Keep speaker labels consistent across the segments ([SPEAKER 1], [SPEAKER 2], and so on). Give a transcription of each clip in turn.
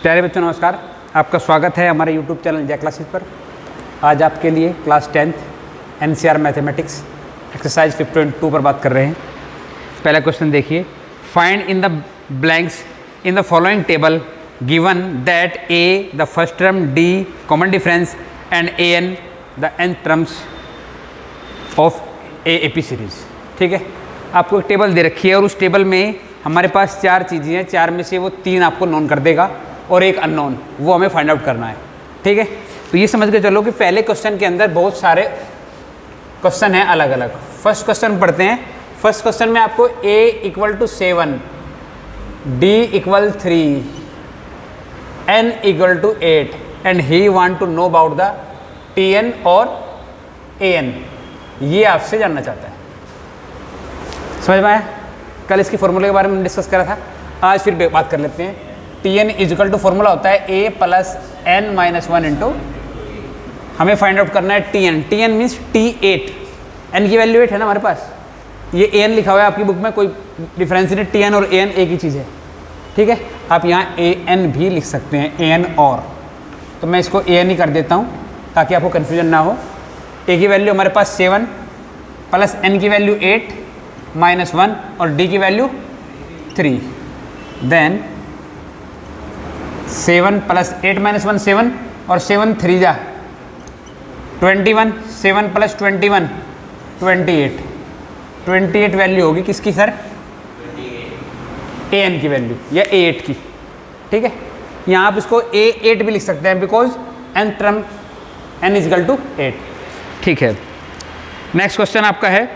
[SPEAKER 1] प्यारे बच्चों नमस्कार, आपका स्वागत है हमारे YouTube चैनल जय क्लासेस पर। आज आपके लिए class 10th NCR mathematics exercise 5.2 पर बात कर रहे हैं। पहला क्वेश्चन देखिए, find in the blanks in the following table given that a the first term, d common difference and an the nth terms of AAP series. ठीक है, आपको एक टेबल दे रखी है और उस टेबल में हमारे पास 4 चीज़ें हैं, 4 में से वो 3 आपको नोन कर देगा और एक अननोन, वो हमें फाइंड आउट करना है। ठीक है, तो ये समझ के चलो कि पहले क्वेश्चन के अंदर बहुत सारे क्वेश्चन हैं अलग अलग। फर्स्ट क्वेश्चन पढ़ते हैं। फर्स्ट क्वेश्चन में आपको a = 7, d = 3, n = 8 and he want to know about the tn और an। ये आपसे जानना चाहता है। समझ में आया? कल इसके फॉर्मूले के बारे में डिस्कस करा था, आज फिर बात कर लेते हैं। tn = फॉर्मूला होता है a + n - 1 इंटू, हमें फाइंड आउट करना है tn। tn means t8, n की वैल्यू 8 है ना हमारे पास, ये an लिखा हुआ है आपकी बुक में, कोई डिफरेंस नहीं। tn और an एक ही चीज़ है। ठीक है, आप यहाँ an भी लिख सकते हैं, an और, तो मैं इसको an ही कर देता हूँ ताकि आपको कन्फ्यूजन ना हो। a की वैल्यू हमारे पास 7 प्लस n की वैल्यू 8 -1 और d की वैल्यू 3, देन 7 + 8 - 1 7 और 7 3 जा 21, 7 + 21 28। 28 वैल्यू होगी किसकी सर? an की वैल्यू या a8 की। ठीक है, यहाँ आप इसको a8 भी लिख सकते हैं बिकॉज n टर्म n = 8। ठीक है, नेक्स्ट क्वेश्चन आपका है,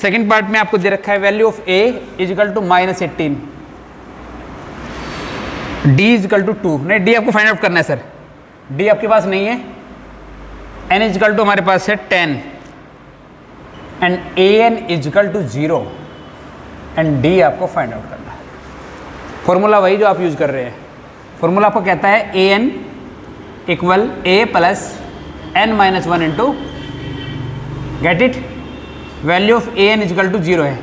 [SPEAKER 1] सेकंड पार्ट में आपको दे रखा है वैल्यू ऑफ a = -18, d = 2। नहीं, d आपको फाइंड आउट करना है सर, d आपके पास नहीं है। n = हमारे पास है 10 एंड an = 0 एंड d आपको फाइंड आउट करना है। फॉर्मूला वही जो आप यूज कर रहे हैं। फॉर्मूला आपको कहता है an = a + n - 1 into, get it, value of an = 0 है,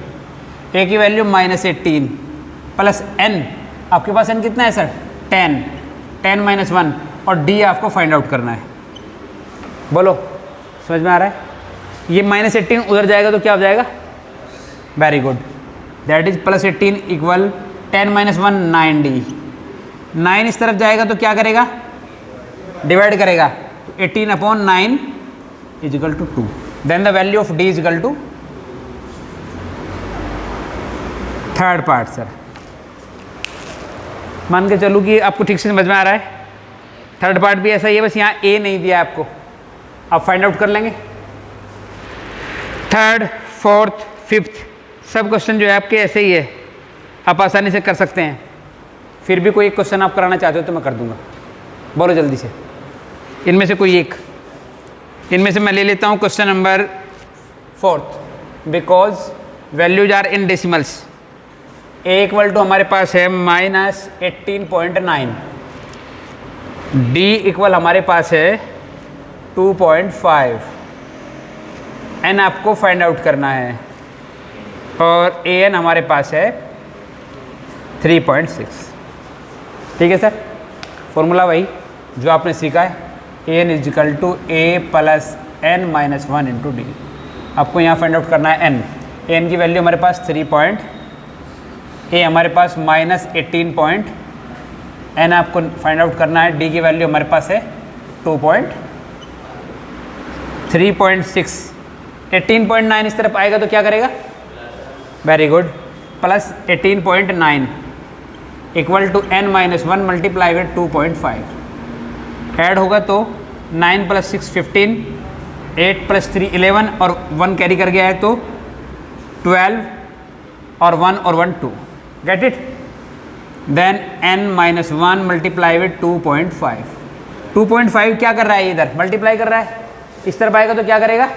[SPEAKER 1] a की वैल्यू -18 प्लस n, आपके पास n कितना है सर? 10 - 1 और d आपको फाइंड आउट करना है। बोलो, समझ में आ रहा है? ये -18 उधर जाएगा तो क्या हो जाएगा? Very good, that is +18 = 10 - 1 9d। 9 इस तरफ जाएगा तो क्या करेगा? डिवाइड करेगा, 18/9 = 2। Then the value of d = third part sir, मान के चलूँ कि आपको ठीक से समझ में आ रहा है। थर्ड पार्ट भी ऐसा ही है, बस यहाँ a नहीं दिया है आपको, आप फाइंड आउट कर लेंगे। थर्ड, फोर्थ, फिफ्थ सब क्वेश्चन जो है आपके ऐसे ही है, आप आसानी से कर सकते हैं। फिर भी कोई एक क्वेश्चन आप कराना चाहते हो तो मैं कर दूंगा। बोलो जल्दी से, इनमें से कोई एक। इनमें से मैं ले लेता हूँ question number 4 because values are in decimals. a = हमारे पास है -18.9, d = हमारे पास है 2.5, n आपको फाइंड आउट करना है और an हमारे पास है 3.6। ठीक है सर, फॉर्मूला वही जो आपने सीखा है, an = a + n - 1 into d। आपको यहाँ फाइंड आउट करना है n। n की वैल्यू हमारे पास 3 a हमारे पास -18 n आपको फाइंड आउट करना है, d की वैल्यू हमारे पास है 3.6। 18.9 इस तरफ आएगा तो क्या करेगा? Very good, plus 18.9 = n - 1 × 2.5। Add होगा तो 9 + 6 15, 8 + 3 11 और 1 कैरी कर गया है तो 12 और 1 और 1 2। Gate it? Then n - 1 × 2.5। 2.5 क्या कर रहा है? इधर मल्टीप्लाई कर रहा है, इस तरफ आएगा तो क्या करेगा?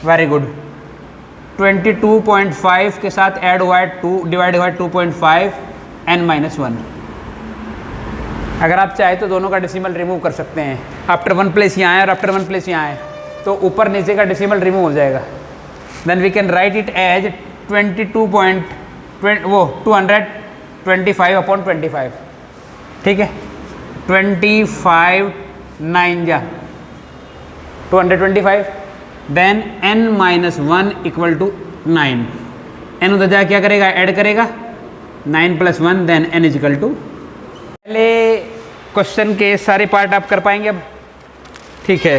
[SPEAKER 1] वेरी गुड, 22.5 के साथ ऐड हुआ है 2, डिवाइड हुआ है 2.5 n - 1। अगर आप चाहे तो दोनों का डेसिमल रिमूव कर सकते हैं। आफ्टर 1 प्लेस यहाँ है और आफ्टर 1 प्लेस यहाँ है, तो ऊपर नीचे का डेसिमल रिमूव हो जाएगा। Then we can write it as 225/25। ठीक है, 25 9 जा 225, then n minus 1 equal to 9। n उधर जा क्या करेगा, ऐड करेगा 9 plus 1, then n is equal to. पहले क्वेश्चन के सारे पार्ट आप कर पाएंगे अब, ठीक है।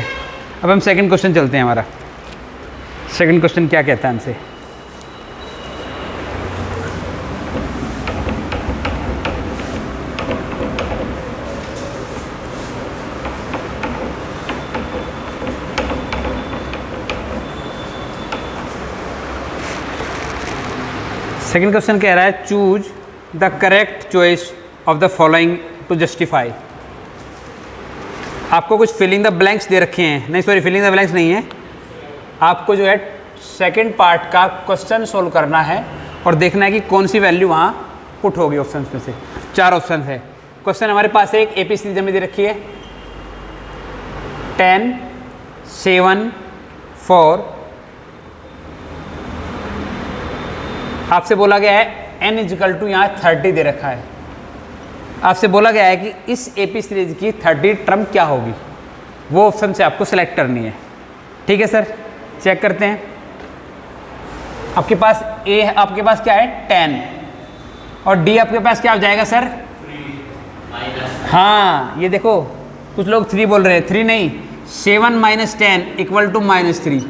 [SPEAKER 1] अब हम सेकंड क्वेश्चन चलते हैं। हमारा सेकंड क्वेश्चन क्या कहता है हमसे, सेकंड क्वेश्चन कह रहा है choose the correct choice of the following to justify. आपको कुछ फिलिंग द ब्लैंक्स दे रखे हैं, नहीं सॉरी फिलिंग द ब्लैंक्स नहीं है, आपको जो है सेकंड पार्ट का क्वेश्चन सोल्व करना है और देखना है कि कौन सी वैल्यू वहाँ पुट होगी ऑप्शन में से। 4 ऑप्शन है। क्वेश्चन हमारे पास एक AP सीरीज में दे रखी है 10 7 4। आपसे बोला गया है n इजिकल टू यहाँ 30 दे रखा है। आपसे बोला गया है कि इस AP सीरीज की 30 टर्म क्या होगी, वो ऑप्शन से आपको सेलेक्ट करनी है। ठीक है सर, चेक करते हैं। आपके पास A आपके पास क्या है 10 और D आपके पास क्या हो जाएगा सर 3। हाँ ये देखो कुछ लोग 3 बोल रहे हैं, 3 नहीं 7 माइनस 10 इक्वल टू -3।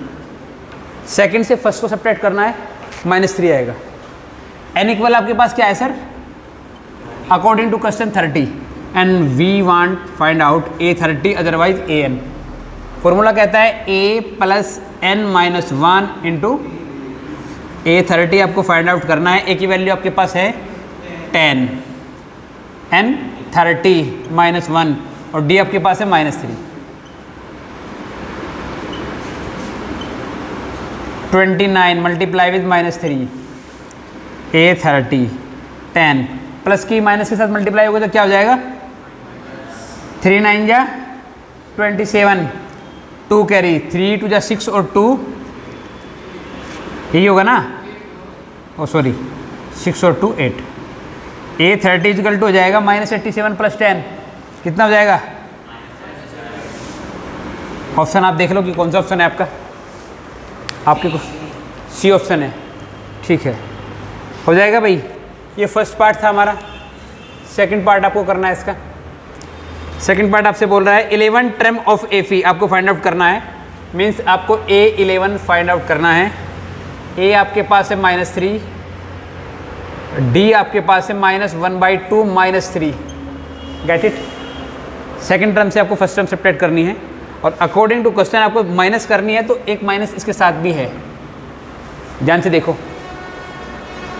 [SPEAKER 1] सेकंड से फर्स्ट को सब्ट्रैक्ट करना है, -3 आएगा। n इक्वल आपके पास क्या है sir, according to question 30 and we want find out A30 otherwise an। Formula कहता है a plus n minus 1 into A30 आपको फाइंड आउट करना है। a की वैल्यू आपके पास है 10, n 30 माइनस 1 और d आपके पास है -3। 29 मल्टीप्लाई विद -3, A30 10 प्लस की माइनस के साथ मल्टीप्लाई होगा तो क्या हो जाएगा 3 9 जा 27, 2 कैरी 3 2 जा 6 और 2 यही होगा ना, ओ सॉरी 6 और 2 8। A30 इक्वल टू हो जाएगा -87 प्लस 10 कितना हो जाएगा। ऑप्शन आप देख लो कि कौन सा ऑप्शन है आपका, आपके को C ऑप्शन है। ठीक है हो जाएगा भाई। ये फर्स्ट पार्ट था हमारा। सेकंड पार्ट आपको करना है इसका। सेकंड पार्ट आपसे बोल रहा है 11 टर्म ऑफ AP आपको फाइंड आउट करना है। मींस आपको A11 फाइंड आउट करना है। A आपके पास है -3, D आपके पास है -1/2 -3। Get it. सेकंड टर्म से आपको फर्स्ट टर्म सब्ट्रैक्ट करनी है और अकॉर्डिंग टू क्वेश्चन आपको माइनस करनी है, तो एक माइनस इसके साथ भी है, ध्यान से देखो।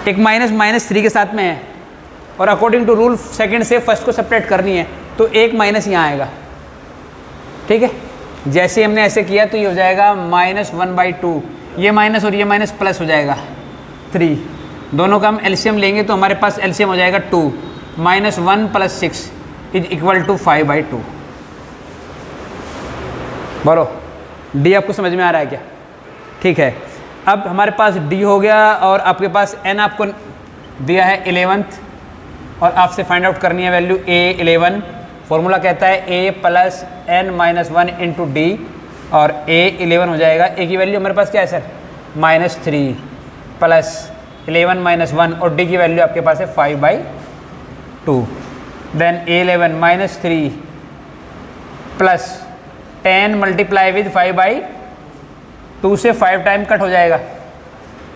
[SPEAKER 1] एक माइनस -3 के साथ में है और अकॉर्डिंग टू रूल सेकंड से फर्स्ट को सब्ट्रैक्ट करनी है, तो एक माइनस यहाँ आएगा। ठीक है, जैसे हमने ऐसे किया तो ये हो जाएगा -1/2, ये माइनस और ये माइनस प्लस हो जाएगा 3। दोनों का हम एलसीएम लेंगे तो हमारे पास एलसीएम हो जाएगा 2 -1 + 6 इज इक्वल टू 5/2। बोलो डी आपको समझ में आ रहा है क्या। ठीक है, अब हमारे पास डी हो गया और आपके पास एन आपको दिया है 11th और आपसे फाइंड आउट करनी है वैल्यू A11। फॉर्मूला कहता है A + n-1 इंटू डी और A11 हो जाएगा। ए की वैल्यू हमारे पास क्या है सर -3 + 11 - 1 और डी की वैल्यू आपके पास है 5/2। देन A11 -3 + 10 मल्टीप्लाई विद 5/2 से 5 टाइम कट हो जाएगा।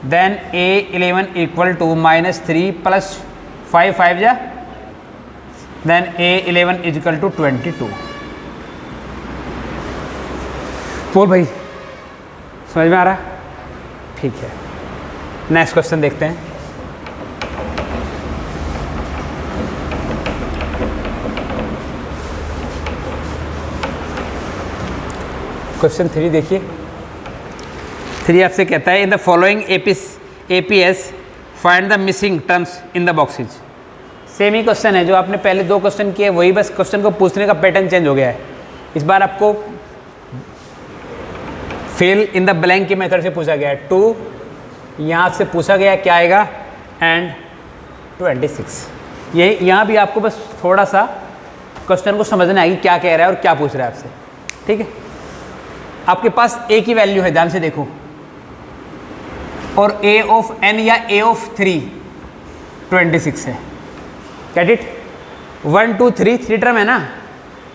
[SPEAKER 1] देन A11 इक्वल टू -3 + 5 5 जा, then A11 is equal to 22। बोल भाई समझ में आ रहा। ठीक है, नेक्स्ट क्वेश्चन देखते हैं। क्वेश्चन 3 देखिए। 3 आपसे कहता है in the following APS find the missing terms in the boxes. Same he question है जो आपने पहले 2 क्वेश्चन किए, वही बस क्वेश्चन को पूछने का पैटर्न चेंज हो गया है। इस बार आपको फिल इन द ब्लैंक के मेथड से पूछा गया है। 2 यहाँ से पूछा गया क्या आएगा एंड 26। ये यहाँ भी आपको बस थोड़ा सा क्वेश्चन को समझना है कि क्या कह रहा है और क्या पूछ रहा है आपसे। ठीक है, आपके पास a की वैल्यू है, ध्यान से देखो, और a ऑफ n या a ऑफ 3 26 है। Get it? 1 2 3 टर्म है ना,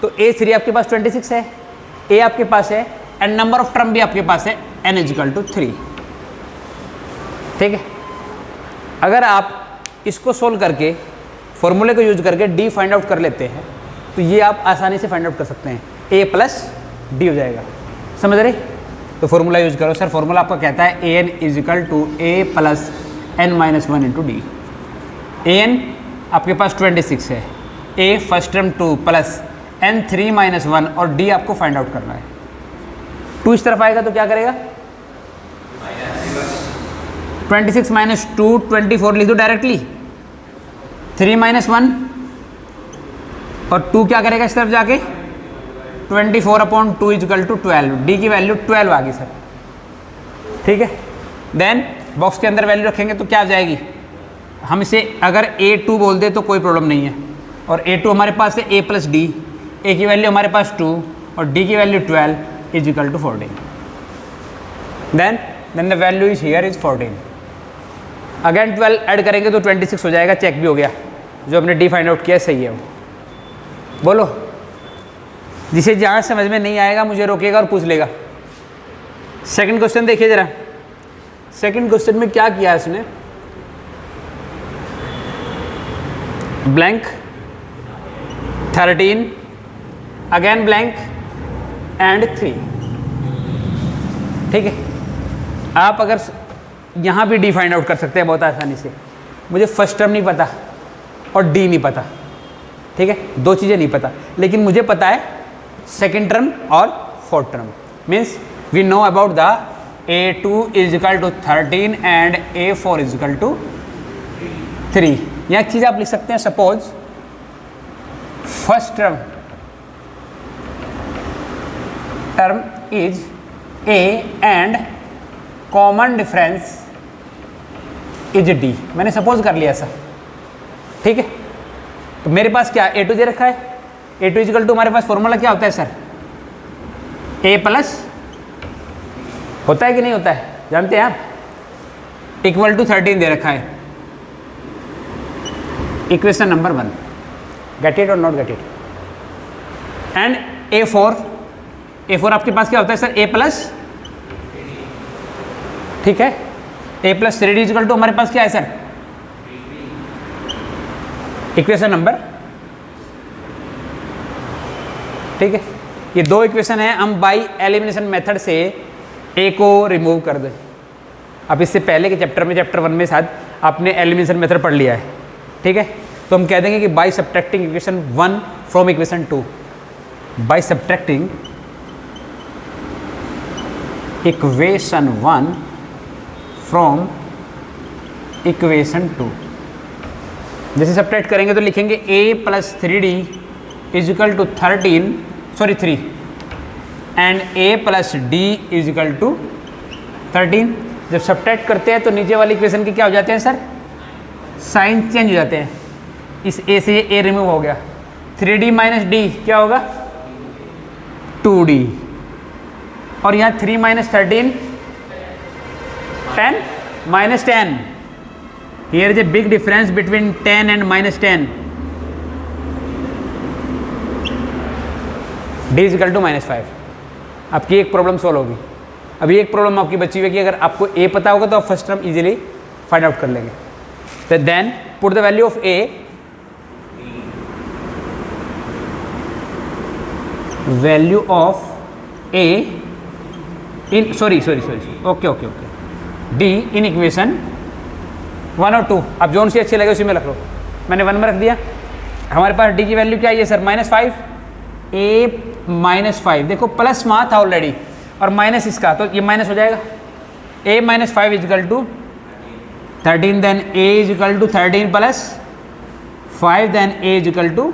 [SPEAKER 1] तो a3 आपके पास 26 है, a आपके पास है, एंड नंबर ऑफ टर्म भी आपके पास है n इजिकल टू 3। ठीक है, अगर आप इसको सोल्व करके फॉर्मूले को यूज करके d फाइंड आउट कर लेते हैं तो ये आप आसानी से फाइंड आउट कर सकते हैं, a प्लस d हो जाएगा। समझ रहे? तो फॉर्मूला यूज करो सर। फॉर्मूला आपका कहता है an is equal to a plus n minus 1 into D. an आपके पास 26 है, a first term 2 plus n 3 minus 1 और d आपको फाइंड आउट करना है। 2 इस तरफ आएगा तो क्या करेगा? 26 माइनस 2 24 लिख दो डायरेक्टली, 3 माइनस 1 और 2 क्या करेगा इस तरफ जाके? 24 अपॉन 2 इजिकल टू 12। डी की वैल्यू 12 आ गई सर। ठीक है, देन बॉक्स के अंदर वैल्यू रखेंगे तो क्या आ जाएगी? हम इसे अगर a2 बोल दे तो कोई प्रॉब्लम नहीं है, और a2 हमारे पास है a प्लस डी, a की वैल्यू हमारे पास 2 और d की value 12 is equal to 14। Then the value is here is 14। Again 12 add करेंगे तो 26 हो जाएगा। चेक भी हो गया, जो हमने डी फाइंड आउट किया सही है वो। बोलो, जिसे जहाँ समझ में नहीं आएगा मुझे रोकेगा और पूछ लेगा। सेकंड क्वेश्चन देखिए जरा। सेकंड क्वेश्चन में क्या किया इसने? Blank 13 again blank and 3। ठीक है, आप अगर यहाँ भी डी फाइंड आउट कर सकते हैं बहुत आसानी से। मुझे फर्स्ट टर्म नहीं पता और डी नहीं पता, ठीक है, 2 चीज़ें नहीं पता, लेकिन मुझे पता है सेकेंड टर्म और fourth term. Means we know about the a2 is equal to 13 and a4 is equal to 3। यहाँ एक चीज़ आप लिख सकते हैं, suppose first term is a and common difference is d। मैंने सपोज कर लिया सर। ठीक है, तो मेरे पास क्या a2 दे रखा है। a2 इजिकल टू हमारे पास फॉर्मूला क्या होता है सर? a प्लस होता है कि नहीं होता है, जानते हैं आप? इक्वल टू 13 दे रखा है। इक्वेशन नंबर 1, गेट इट और not get it. And a4 आपके पास क्या होता है सर? a प्लस, ठीक है, a plus 3d is equal to हमारे पास क्या है सर? इक्वेशन नंबर, ठीक है, ये 2 इक्वेशन है। हम बाई एलिमिनेशन मेथड से a को रिमूव कर दें। अब इससे पहले के चैप्टर 1 में शायद आपने एलिमिनेशन मेथड पढ़ लिया है। ठीक है, तो हम कह देंगे कि by subtracting equation 1 from equation 2, by subtracting equation 1 from equation 2। जैसे सब्ट्रैक्ट करेंगे तो लिखेंगे a plus 3d is equal to 3 and a plus d is equal to 13। जब सब्ट्रैक्ट करते हैं तो नीचे वाली इक्वेशन के क्या हो जाते हैं सर? साइन चेंज हो जाते हैं। इस a से ये a रिमूव हो गया। 3d माइनस d क्या होगा? 2d। और यहाँ 3 minus 13 10 minus 10। Here is a big difference between 10 and minus 10। d is equal to -5। आपकी एक प्रॉब्लम सॉल्व होगी। अभी एक प्रॉब्लम आपकी बची हुई है कि अगर आपको a पता होगा तो आप first term easily find out कर लेंगे। तो then put the value of a, value of a in sorry okay d in equation 1 और 2। आप जोन से अच्छे लगे उसी में रख लो। मैंने 1 में रख दिया। हमारे पास d की वैल्यू क्या है सर? -5। a -5, देखो प्लस वहाँ था ऑलरेडी और माइनस इसका, तो ये माइनस हो जाएगा। a -5 is equal to 13, then a is equal to 13 plus 5, then a is equal to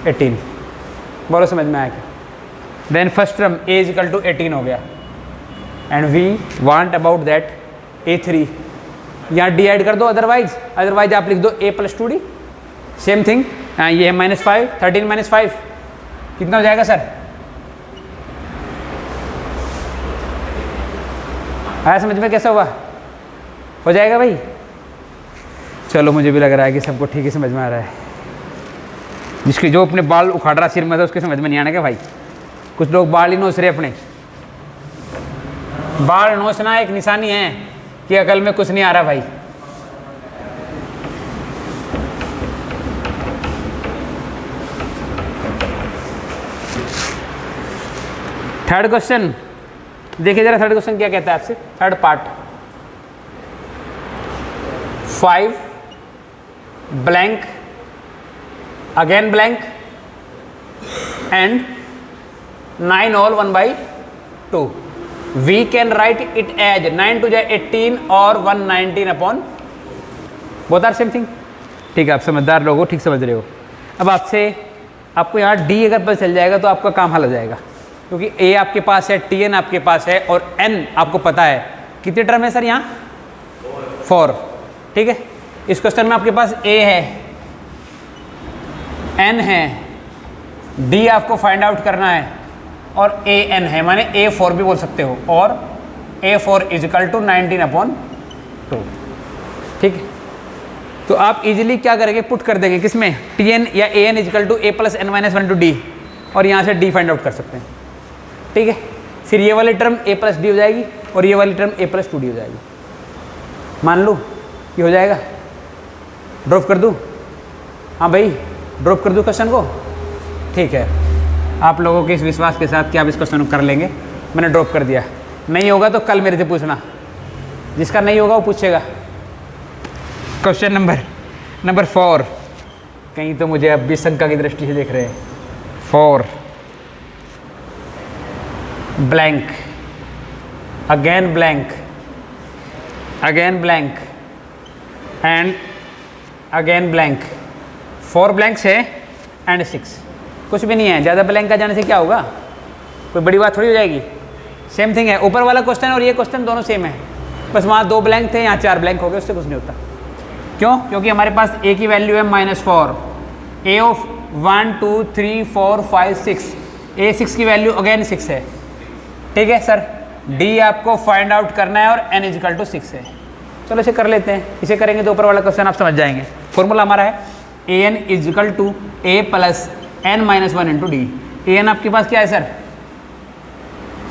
[SPEAKER 1] 18। बोलो समझ में आया क्या? Then first term a is equal to 18 हो गया and we want about that a3। यहाँ d ऐड कर दो, अदरवाइज आप लिख दो a plus 2d, same thing. हाँ ये है -5, 13 - 5 कितना हो जाएगा सर? आया समझ में? कैसा हुआ? हो जाएगा भाई? चलो मुझे भी लग रहा है कि सबको ठीक ही समझ में आ रहा है। जिसके जो अपने बाल उखाड़ रहा सिर में था उसके समझ में नहीं आने का भाई। कुछ लोग बाल ही नोच रहे अपने। बाल नोचना एक निशानी है कि अकल में कुछ नहीं आ रहा भाई। थर्ड क्वेश्चन देखिए जरा, थर्ड क्वेश्चन क्या कहता है आपसे? Third part, 5 blank again blank and 9 all 1/2 we can write it as 9 2 18 और 119 upon both are same thing. ठीक है, आप समझदार लोग हो, ठीक समझ रहे हो। अब आपको यहाँ डी अगर पता चल जाएगा तो आपका काम हल हो जाएगा, क्योंकि ए आपके पास है, टी एन आपके पास है और एन आपको पता है। कितने टर्म है सर यहाँ? 4। ठीक है, इस क्वेश्चन में आपके पास ए है, एन है, डी आपको फाइंड आउट करना है और ए एन है, माने A4 भी बोल सकते हो। और A4 = 19/2। ठीक है, तो आप इजीली क्या करेंगे? पुट कर देंगे किसमें? टी एन या A N = A + n - 1 × d और यहाँ से डी फाइंड आउट कर सकते हैं। ठीक है, फिर ये वाली टर्म A + d हो जाएगी और ये वाली टर्म A + 2d हो जाएगी। मान लो ये हो जाएगा। ड्रॉप कर दूँ? हाँ भाई, ड्रॉप कर दूँ क्वेश्चन को? ठीक है, आप लोगों के इस विश्वास के साथ कि आप इस क्वेश्चन को कर लेंगे, मैंने ड्रॉप कर दिया। नहीं होगा तो कल मेरे से पूछना, जिसका नहीं होगा वो पूछेगा। Question number 4। कहीं तो मुझे अब भी शंका की दृष्टि से देख रहे हैं। 4 blank again blank and again blank, 4 blanks है एंड 6। कुछ भी नहीं है, ज़्यादा ब्लैंक आ जाने से क्या होगा? कोई बड़ी बात थोड़ी हो जाएगी। सेम थिंग है, ऊपर वाला क्वेश्चन और ये क्वेश्चन दोनों सेम है, बस वहाँ 2 ब्लैंक थे, यहाँ 4 ब्लैंक हो गए, उससे कुछ नहीं होता। क्यों? क्योंकि हमारे पास ए की वैल्यू है -4, ए ऑफ 1 2 3 4 5 6, ए 6 की वैल्यू अगेन 6 है। ठीक है सर, डी आपको फाइंड आउट करना है और एन = 6 है। चलो इसे कर लेते हैं, इसे करेंगे तो ऊपर वाला क्वेश्चन आप समझ जाएंगे। फॉर्मूला हमारा है an = A + n - 1 × d। an आपके पास क्या है सर?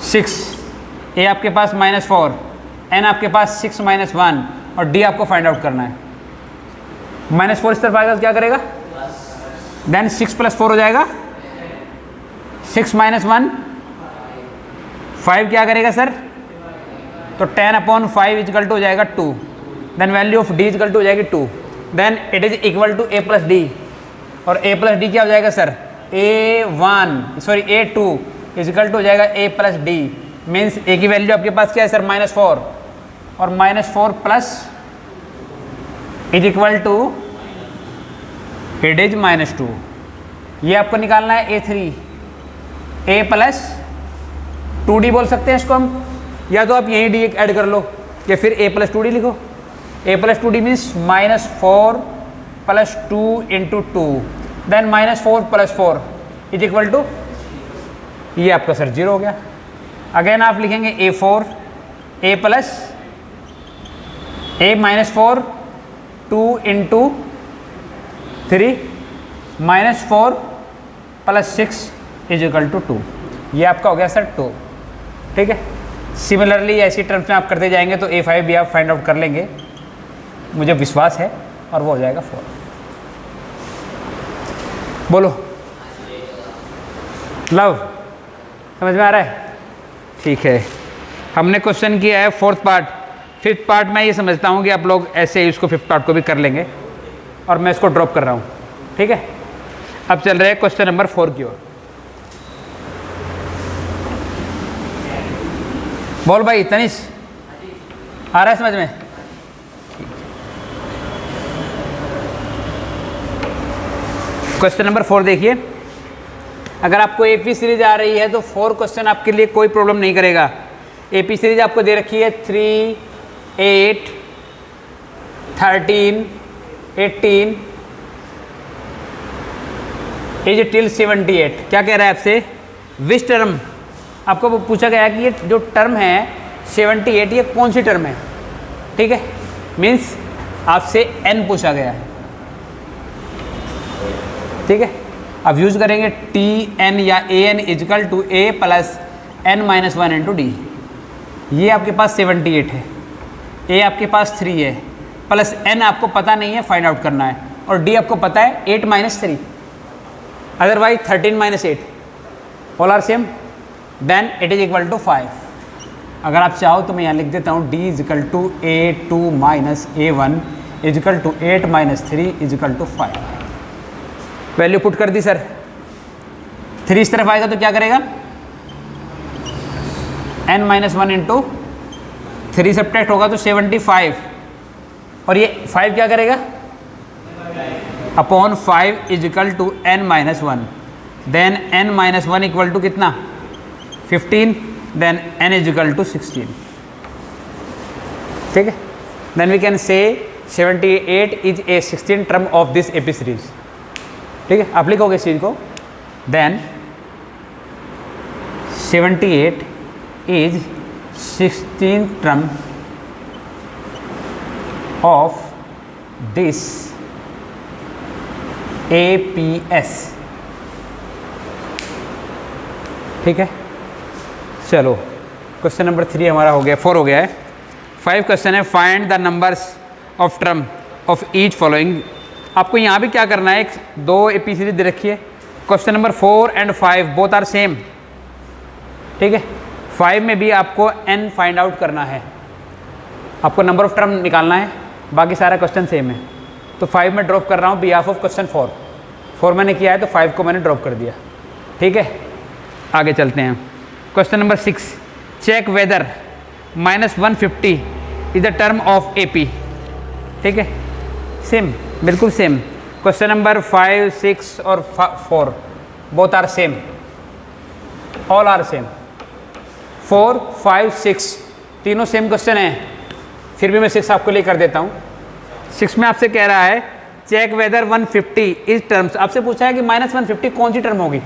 [SPEAKER 1] 6, a आपके पास -4, n आपके पास 6 - 1 और d आपको फाइंड आउट करना है। -4 इस तरफ आएगा तो क्या करेगा? देन 6 + 4 हो जाएगा 6 - 1 5 क्या करेगा सर? तो 10/5 = हो जाएगा 2। देन वैल्यू ऑफ d = हो जाएगी 2। Then it is equal to A + d और A + d क्या हो जाएगा सर? A2 = हो जाएगा A + d। मीन्स A की वैल्यू आपके पास क्या है सर? -4 और -4 plus is equal to it is -2। ये आपको निकालना है A3, A + 2d बोल सकते हैं इसको हम, या तो आप यहीं d ऐड कर लो या फिर A + 2d लिखो। A + 2d means -4 + 2 × 2, then -4 + 4 is equal to, ये आपका सर 0 हो गया। अगेन आप लिखेंगे A4 A + -4 2 × 3 -4 + 6 is equal to 2। ये आपका हो गया सर 2। ठीक है, सिमिलरली ऐसी टर्म्स में आप करते जाएंगे तो A5 भी आप फाइंड आउट कर लेंगे, मुझे विश्वास है, और वो हो जाएगा 4। बोलो लव, समझ में आ रहा है? ठीक है, हमने क्वेश्चन किया है 4th पार्ट। 5th पार्ट में ये समझता हूँ कि आप लोग ऐसे ही उसको 5th पार्ट को भी कर लेंगे और मैं इसको ड्रॉप कर रहा हूँ। ठीक है, अब चल रहे हैं क्वेश्चन नंबर 4 की ओर। बोल भाई तनिष, आ रहा है समझ में? क्वेश्चन नंबर 4 देखिए। अगर आपको एपी सीरीज आ रही है तो 4 क्वेश्चन आपके लिए कोई प्रॉब्लम नहीं करेगा। एपी सीरीज आपको दे रखी है 3, 8, 13, 18, एज टिल 78। क्या कह रहा है आपसे? विच टर्म, आपको वो पूछा गया है कि ये जो टर्म है 78 ये कौन सी टर्म है, ठीक है। मीन्स आपसे n पूछा गया है, ठीक है। अब यूज करेंगे टी एन या A N equal to A plus N minus one into D. ये आपके पास 78 है, ए आपके पास 3 है, प्लस एन आपको पता नहीं है, फाइंड आउट करना है, और डी आपको पता है 8 minus 3, otherwise 13 minus 8, all are same, then it is equal to 5। अगर आप चाहो तो मैं यहाँ लिख देता हूँ D is equal to A2 minus A1 is equal to 8 minus 3 is equal to 5। Value put कर दी सर। 3 इस तरफ आएगा तो क्या करेगा? n माइनस 1 इंटू 3 सब्ट्रैक्ट होगा तो 75, और ये 5 क्या करेगा? Upon 5 is equal to n minus 1, then n minus 1 equal to कितना? 15, देन n इजिकल टू 16, ठीक है। Then we can say 78 is a 16 term of this AP series, ठीक है। आप लिखोगे इस चीज़ को, देन 78 is 16 term of this APS, ठीक है। चलो क्वेश्चन नंबर 3 हमारा हो गया, 4 हो गया है। 5 क्वेश्चन है, find the numbers of term of each following. आपको यहाँ भी क्या करना है, 2 एपी सीरीज दे रखी है। Question number 4 and 5 both are same, ठीक है। 5 में भी आपको n फाइंड आउट करना है, आपको नंबर ऑफ टर्म निकालना है, बाकी सारा क्वेश्चन सेम है। तो 5 में ड्रॉप कर रहा हूँ बिहाफ ऑफ क्वेश्चन 4 मैंने किया है तो 5 को मैंने ड्रॉप कर दिया, ठीक है। आगे चलते हैं। Question number 6, check whether -150 is the term of AP, ठीक है। सेम, बिल्कुल सेम। क्वेश्चन नंबर 5, 6 और 4 both are same, all are same. 4, 5, 6 तीनों सेम क्वेश्चन हैं, फिर भी मैं 6 आपको लिए कर देता हूँ। 6 में आपसे कह रहा है चेक वेदर 150 इज टर्म्स, आपसे पूछा है कि -150 कौन सी टर्म होगी।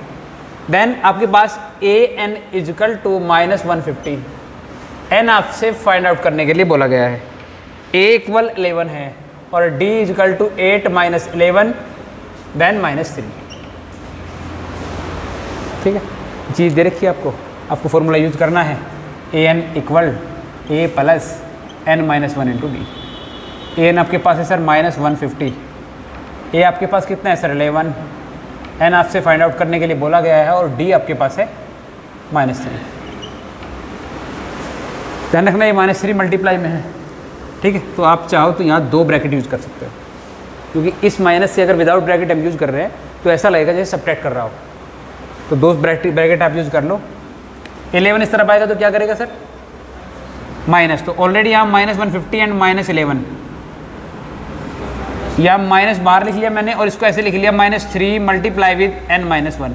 [SPEAKER 1] देन आपके पास an इजिकल टू -150, n आपसे फाइंड आउट करने के लिए बोला गया है। a इक्वल 11 है और d is equal to 8 minus 11 then -3, ठीक है। चीज़ दे रखी है आपको फॉर्मूला यूज करना है, an equal a plus n minus 1 into D. an आपके पास है सर -150, a आपके पास कितना है सर 11, n आपसे फाइंड आउट करने के लिए बोला गया है, और d आपके पास है -3। ध्यान रखना ये -3 मल्टीप्लाई में है, ठीक है। तो आप चाहो तो यहाँ 2 ब्रैकेट यूज़ कर सकते हो, क्योंकि इस माइनस से अगर विदाउट ब्रैकेट हम यूज़ कर रहे हैं तो ऐसा लगेगा जैसे सब्ट्रैक्ट कर रहा हो। तो 2 ब्रैकेट आप यूज़ कर लो। 11 इस तरफ आएगा तो क्या करेगा सर? माइनस, तो ऑलरेडी यहाँ -150 एंड -11, या माइनस बाहर लिख लिया मैंने और इसको ऐसे लिख लिया -3 मल्टीप्लाई विद n माइनस 1।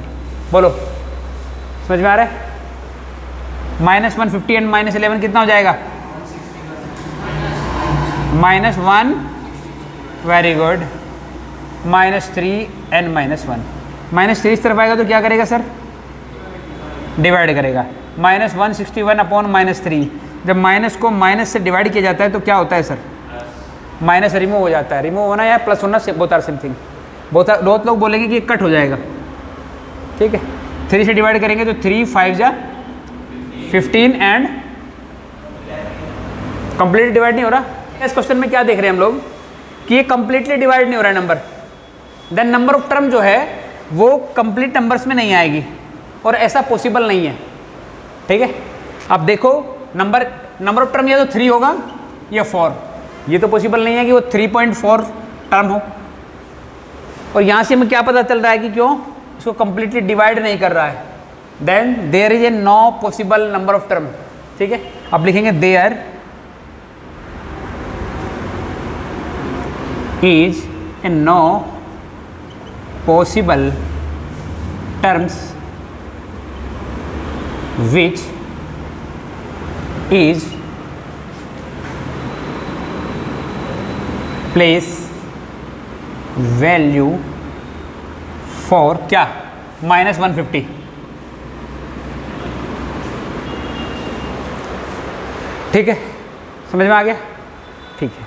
[SPEAKER 1] बोलो समझ में आ रहा है? -150 एंड -11 कितना हो जाएगा? -1, वेरी गुड, -3 n माइनस 1। -3 इस तरफ आएगा तो क्या करेगा सर? डिवाइड करेगा। -161 अपॉन -3, जब माइनस को माइनस से डिवाइड किया जाता है तो क्या होता है सर? माइनस रिमूव हो जाता है। रिमूव होना या प्लस होना बोथ आर सेम थिंग। बहुत लोग बोलेंगे कि कट हो जाएगा, ठीक है। 3 से डिवाइड करेंगे तो 3 5 जा 15 एंड कंप्लीट डिवाइड नहीं हो रहा। इस क्वेश्चन में क्या देख रहे हैं हम लोग कि ये कंप्लीटली डिवाइड नहीं हो रहा है number, then number of term जो है वो कंप्लीट नंबर्स में नहीं आएगी, और ऐसा पॉसिबल नहीं है, ठीक है। अब देखो नंबर ऑफ टर्म या तो 3 होगा या 4, ये तो पॉसिबल नहीं है कि वो 3.4 टर्म हो। और यहाँ से हमें क्या पता चल रहा है कि क्यों इसको कंप्लीटली डिवाइड नहीं कर रहा है, then there is a no possible number of term, ठीक है। अब लिखेंगे there is a no possible terms which is place value for क्या -150। ठीक है, समझ में आ गया? ठीक है,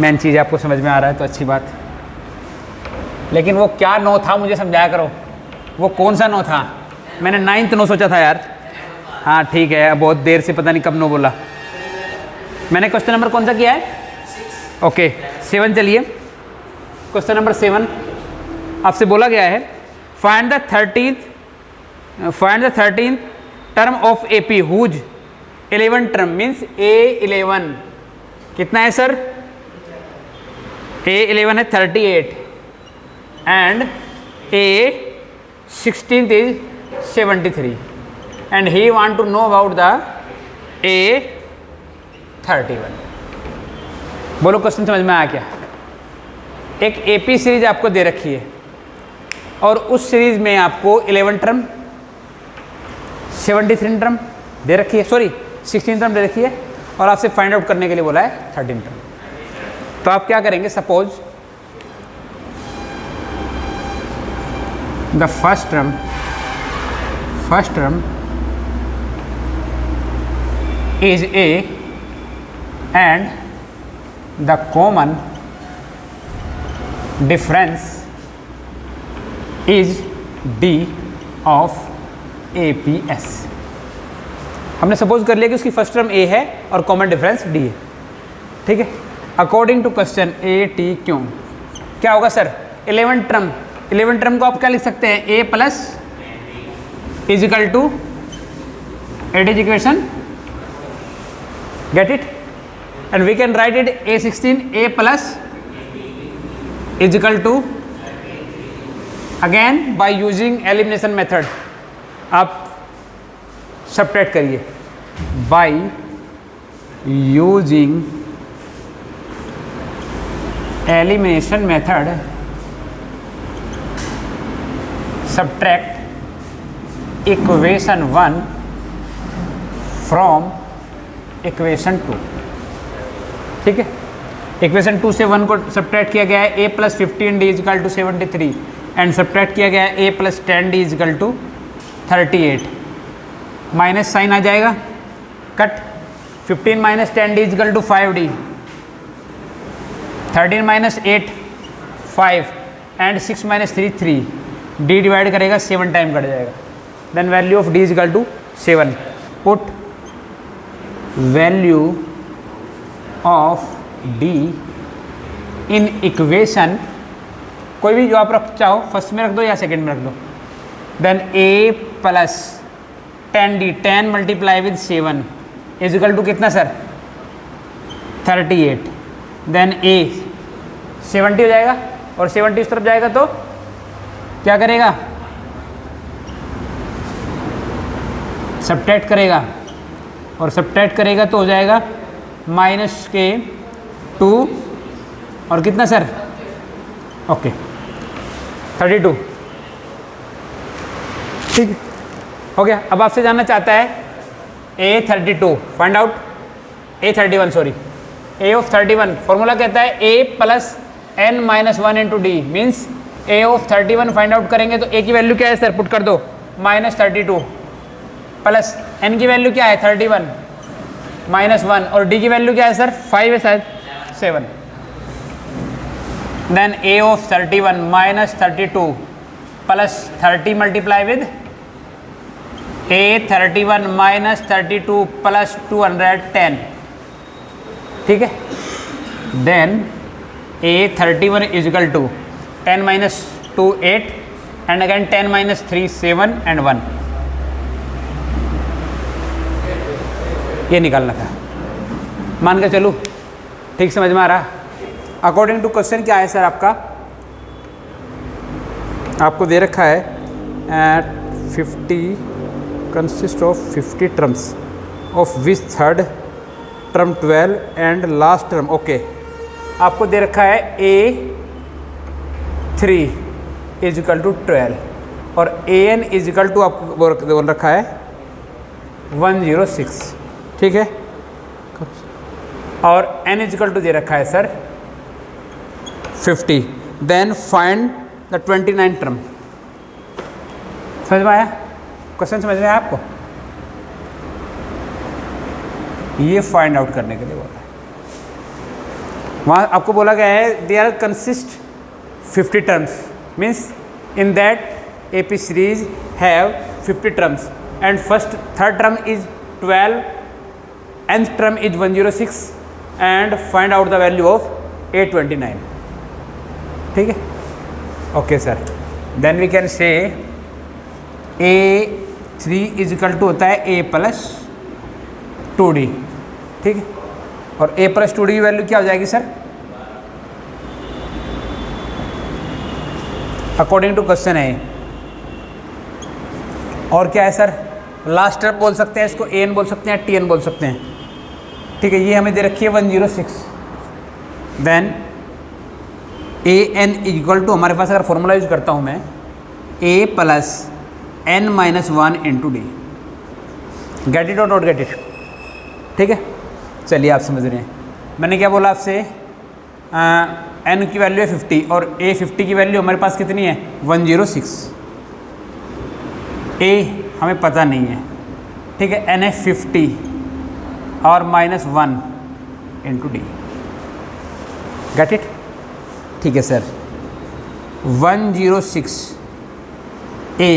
[SPEAKER 1] मेन चीज़ आपको समझ में आ रहा है तो अच्छी बात। लेकिन वो क्या नो था मुझे समझाया करो, वो कौन सा नो था? मैंने 9th नो सोचा था यार। हाँ ठीक है, बहुत देर से पता नहीं कब नो बोला। मैंने क्वेश्चन नंबर कौन सा किया है? ओके 7 चलिए, क्वेश्चन नंबर 7 आपसे बोला गया है find the 13th term of AP whose 11 term means A11 कितना है सर? A11 है 38 and A16 is 73 and he want to know about the A31। बोलो क्वेश्चन समझ में आया क्या? एक AP सीरीज आपको दे रखी है और उस सीरीज में आपको 11 टर्म 73 टर्म दे रखी है, सॉरी 16 टर्म दे रखी है और आपसे फाइंड आउट करने के लिए बोला है 13 टर्म। तो आप क्या करेंगे? Suppose the first term is A and the common difference is D of APS। हमने सपोज कर लिया कि उसकी फर्स्ट टर्म A है और कॉमन डिफरेंस D है। ठीक है, अकॉर्डिंग टू क्वेश्चन AT क्यों क्या होगा सर? 11 टर्म को आप क्या लिख सकते हैं? A plus is equal to eight is equation, get it, and we can write it A16 A plus is equal to again by using elimination method। आप subtract करिए by using elimination method, subtract equation 1 from equation 2। ठीक है, equation 2 से 1 को subtract किया गया है A plus 15D is equal to 73 and subtract किया गया है A plus 10D is equal to 38। Minus sign आ जाएगा, cut 15 minus 10D is equal to 5D, 13 minus 8 5 and 6 minus 3 3, D divide करेगा 7 टाइम कट जाएगा। Then value of D is equal to 7। Put value of D in equation, कोई भी जो आप रख चाहो फर्स्ट में रख दो या सेकंड में रख दो। Then A plus 10D 10 multiply with 7 is equal to कितना सर? 38। देन A 70 हो जाएगा और 70 इस तरफ जाएगा तो क्या करेगा? सब्ट्रैक्ट करेगा और सब्ट्रैक्ट करेगा तो हो जाएगा -2 और कितना सर? ओके 32। ठीक है, हो गया। अब आपसे जानना चाहता है A32 find out, A31 sorry A of 31 formula कहता है A plus n minus 1 into D means A of 31 find out करेंगे तो A की वैल्यू क्या है सर? पुट कर दो -32 प्लस n की वैल्यू क्या है? 31 -1 और d की वैल्यू क्या है सर? 5 है शायद 7। Then A of 31 -32 plus 30 multiply with A31 -32 plus 210। ठीक है, then A31 is equal to 10 minus 2 8 and again 10 minus 3 7 and 1। ये निकालना था, मान के चलूँ। ठीक समझ में आ रहा? अकॉर्डिंग टू क्वेश्चन क्या है सर आपका? आपको दे रखा है 50 consist of 50 terms of which third term 12 and last term. Okay, आपको दे रखा है A3 इज इक्वल टू 12 और AN इज इक्वल टू आपको बोल रखा है 106। ठीक है, और n इज इक्वल टू दे रखा है sir 50। Then find the 29 term. समझ में आया? क्वेश्चन समझ में आया आपको? ये फाइंड आउट करने के लिए बोला है। वहाँ आपको बोला गया है they are consist 50 terms, means in that AP series have 50 terms and third term is 12, nth term is 106 and find out the value of A29. ठीक है, okay sir. Then we can say A3 is equal to होता है A plus 2D, ठीक है, और A plus 2D की value क्या हो जाएगी सर? अकॉर्डिंग टू क्वेश्चन है। और क्या है सर? लास्ट टर्म बोल सकते हैं इसको, AN बोल सकते हैं, TN बोल सकते हैं, ठीक है। ये हमें दे रखी है 106। देन AN इक्वल टू, हमारे पास अगर फॉर्मूला यूज करता हूँ मैं, A plus N minus 1 into D। Get it और नॉट गेट इट? ठीक है, चलिए आप समझ रहे हैं। मैंने क्या बोला आपसे? N की वैल्यू है 50 और A50 की वैल्यू हमारे पास कितनी है? 106। A हमें पता नहीं है, ठीक है। N है 50 और minus 1 into D। Get it? ठीक है सर। 106 A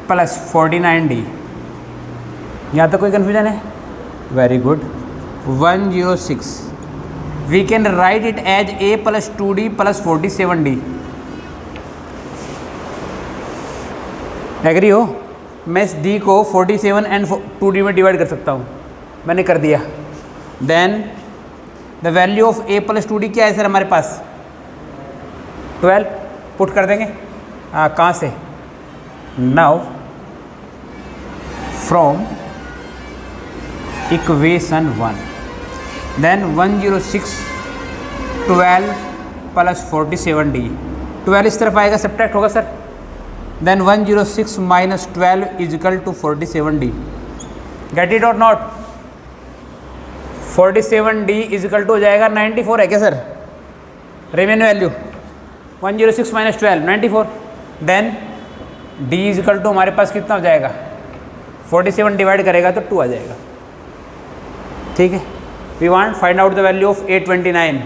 [SPEAKER 1] plus 49 D। यहाँ तक कोई कन्फ्यूजन है? Very good. 106 we can write it as A plus 2D plus 47 D। Agree हो? मैं इस D को 47 एंड 2D में डिवाइड कर सकता हूँ, मैंने कर दिया। Then the value of A plus 2D क्या है सर हमारे पास? 12 पुट कर देंगे। कहाँ से? Now from equation 1, then 106 12 plus 47 D। 12 इस तरफ आएगा, सब्ट्रैक्ट होगा sir. Then 106 minus 12 is equal to 47 D। Get it और not? 47 D is equal to हो जाएगा 94 है क्या sir? Remain value 106 minus 12 94। Then D is equal to हमारे पास कितना हो जाएगा? 47 डिवाइड करेगा तो 2 आ जाएगा, ठीक है। We want find out the value of A29।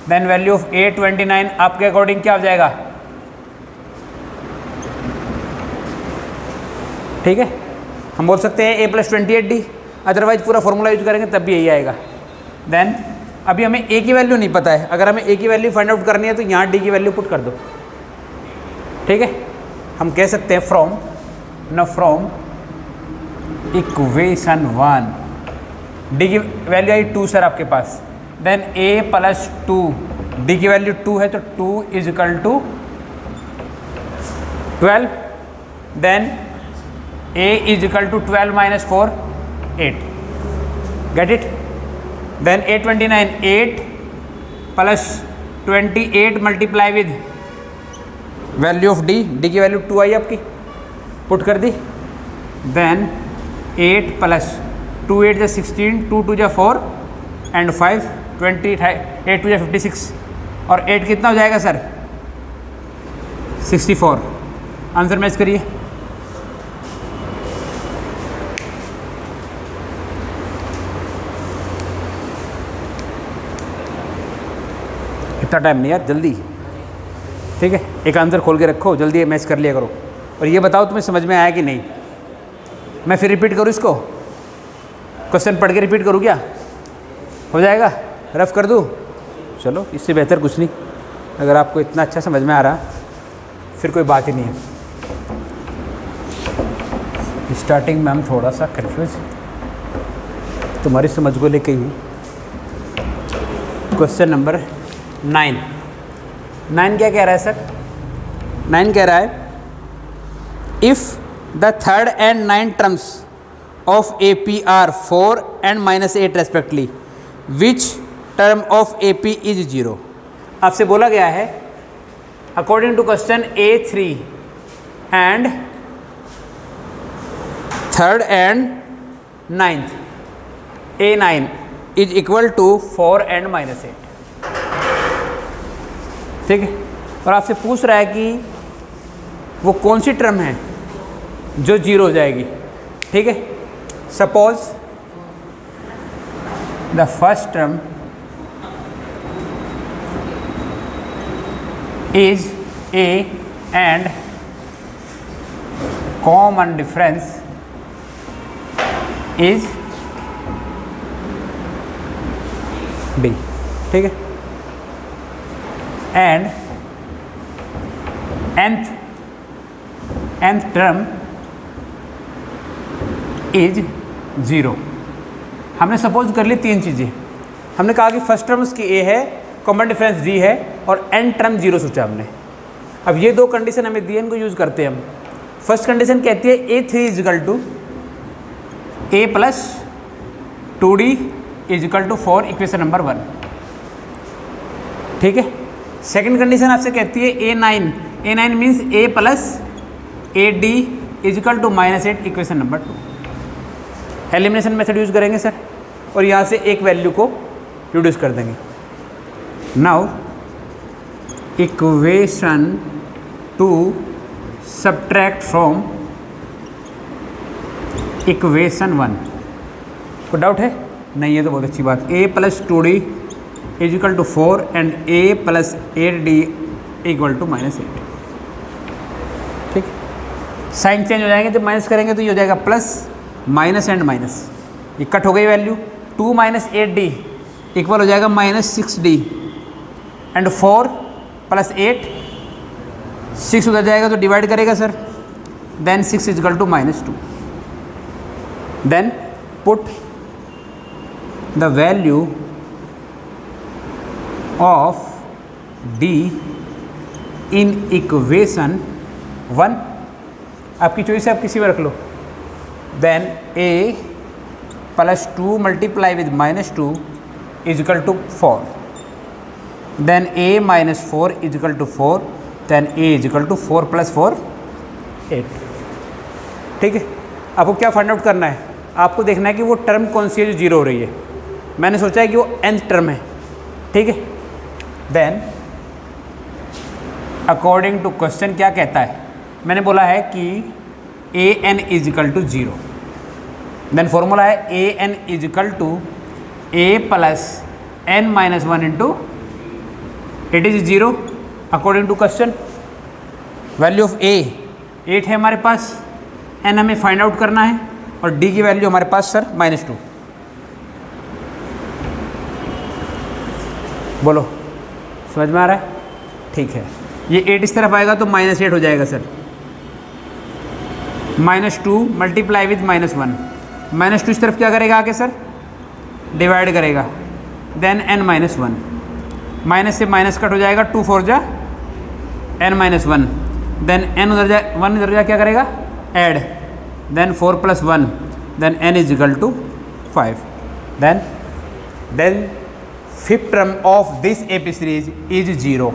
[SPEAKER 1] Then value of A29 आपके अकॉर्डिंग क्या हो जाएगा? ठीक है, हम बोल सकते हैं A प्लस 28D, अदरवाइज पूरा फॉर्मूला यूज करेंगे तब भी यही आएगा। देन अभी हमें A की वैल्यू नहीं पता है, अगर हमें A की वैल्यू फाइंड आउट करनी है तो यहाँ D की वैल्यू पुट कर दो, ठीक है। हम कह सकते हैं फ्रॉम इक्वेशन 1 D की वैल्यू आई 2 सर आपके पास। देन A प्लस 2 D की वैल्यू 2 है तो 2 is equal to 12। Then A is equal to 12 minus 4 8। Get it? Then A29 8 plus 28 multiply with value of D की वैल्यू 2 आई आपकी, पुट कर दी। देन 8 प्लस 2 8 जा 16, 2 2 जा 4 एंड 5 20 8 2 जा 56 और 8 कितना हो जाएगा सर? 64। आंसर मैच करिए। इतना टाइम नहीं यार, जल्दी, ठीक है। एक आंसर खोल के रखो, जल्दी मैच कर लिया करो। और ये बताओ तुम्हें समझ में आया कि नहीं? मैं फिर रिपीट करूँ इसको? क्वेश्चन पढ़ के रिपीट करूँ क्या? हो जाएगा? रफ कर दूँ? चलो, इससे बेहतर कुछ नहीं। अगर आपको इतना अच्छा समझ में आ रहा फिर कोई बात ही नहीं है। स्टार्टिंग में हम थोड़ा सा कन्फ्यूज, तुम्हारी समझ को लेके ही हूँ। क्वेश्चन नंबर 9 क्या कह रहा है सर? 9 कह रहा है if the third and 9 terms of AP are 4 and -8 respectively, which term of AP is 0। आपसे बोला गया है according to question A3 and third and 9th A9 is equal to 4 and -8, ठीक है। और आपसे पूछ रहा है कि वो कौन सी टर्म है जो 0 हो जाएगी, ठीक है। Suppose the first term is A and common difference is B, ठीक है। And nth term is 0। हमने सपोज कर ली 3 चीज़ें। हमने कहा कि फर्स्ट टर्म उसकी A है, कॉमन डिफरेंस D है और nth टर्म 0 सोचा हमने। अब ये 2 कंडीशन हमें दी है, इनको यूज़ करते हैं हम। फर्स्ट कंडीशन कहती है A3 is equal to A plus 2D is equal to 4, equation number 1, ठीक है। सेकंड कंडीशन आपसे कहती है A9 means A plus AD is equal to -8, equation number 2। Elimination method use करेंगे सर, और यहाँ से एक वैल्यू को रिड्यूस कर देंगे। Now equation two subtract from equation 1। कोई डाउट है? नहीं है तो बहुत अच्छी बात। A plus 2D is equal to 4 and A plus 8D equal to -8, ठीक। साइन चेंज हो जाएंगे, जब माइनस करेंगे तो ये हो जाएगा प्लस, माइनस एंड माइनस, ये कट हो गई वैल्यू। 2 माइनस 8D इक्वल हो जाएगा -6D एंड 4 प्लस 8, 6 उधर जाएगा तो डिवाइड करेगा sir, then 6 equal to -2। Then put the value of D in equation 1। आपकी चॉइस है, आप किसी में रख लो। Then A plus 2 multiply with -2 equal to 4, then A minus 4 equal to 4, then A is equal to 4 plus 4 8, ठीक है। आपको क्या फाइंड आउट करना है? आपको देखना है कि वो टर्म कौन सी है जो 0 हो रही है। मैंने सोचा है कि वो nth टर्म है, ठीक है। देन अकॉर्डिंग टू क्वेश्चन क्या कहता है, मैंने बोला है कि an is equal to 0। Then formula है an is equal to A plus n minus 1 into it is 0 according to question. Value of A 8 है हमारे पास, n हमें फाइंड आउट करना है, और D की वैल्यू हमारे पास सर -2। बोलो, समझ में आ रहा है? ठीक है। ये 8 इस तरफ आएगा तो -8 हो जाएगा सर। -2 मल्टीप्लाई विद -1, -2 इस तरफ क्या करेगा आगे सर? डिवाइड करेगा, देन n-1, माइनस से माइनस कट हो जाएगा, 2 4 जा n-1, देन n उधर जा 1 इधर जा क्या करेगा? Add, then 4 plus 1, then n is equal to 5। Then fifth term of this AP series is 0।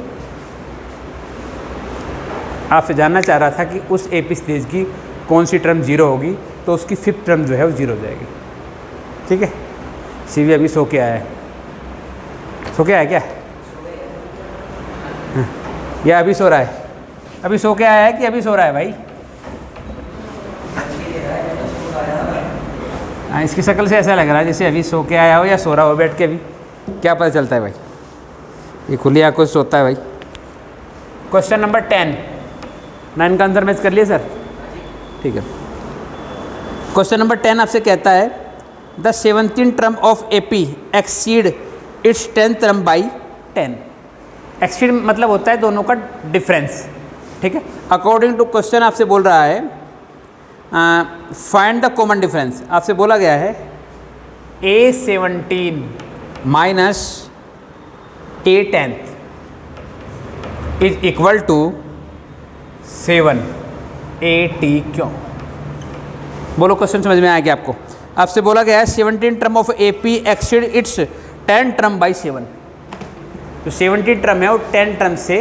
[SPEAKER 1] आपसे जानना चाह रहा था कि उस AP सीरीज की कौन सी टर्म 0 होगी, तो उसकी फिफ्थ टर्म जो है वो 0 हो जाएगी, ठीक है। CV अभी सो के आया है, सो के आया क्या? या अभी सो रहा है? अभी सो के आया है कि अभी सो रहा है भाई? हाँ, इसकी शक्ल से ऐसा लग रहा है जैसे अभी सो के आया हो या सो रहा हो बैठ के। अभी क्या पता चलता है भाई, ये खुली आंखों से सोता है भाई। क्वेश्चन नंबर 10, 9 का आंसर मैच कर लिए सर? ठीक है। क्वेश्चन नंबर 10 आपसे कहता है the 17th term of AP exceed it's 10th term by 10। Exceed मतलब होता है दोनों का डिफरेंस, ठीक है। अकॉर्डिंग टू क्वेश्चन आपसे बोल रहा है फाइंड द कॉमन डिफरेंस। आपसे बोला गया है A17 minus A10 is equal to 7 AT क्यों? बोलो, क्वेश्चन समझ में आया क्या आपको? आपसे बोला गया है 17 term of AP exceed it's 10 term by 7। तो 17 टर्म है और 10 टर्म से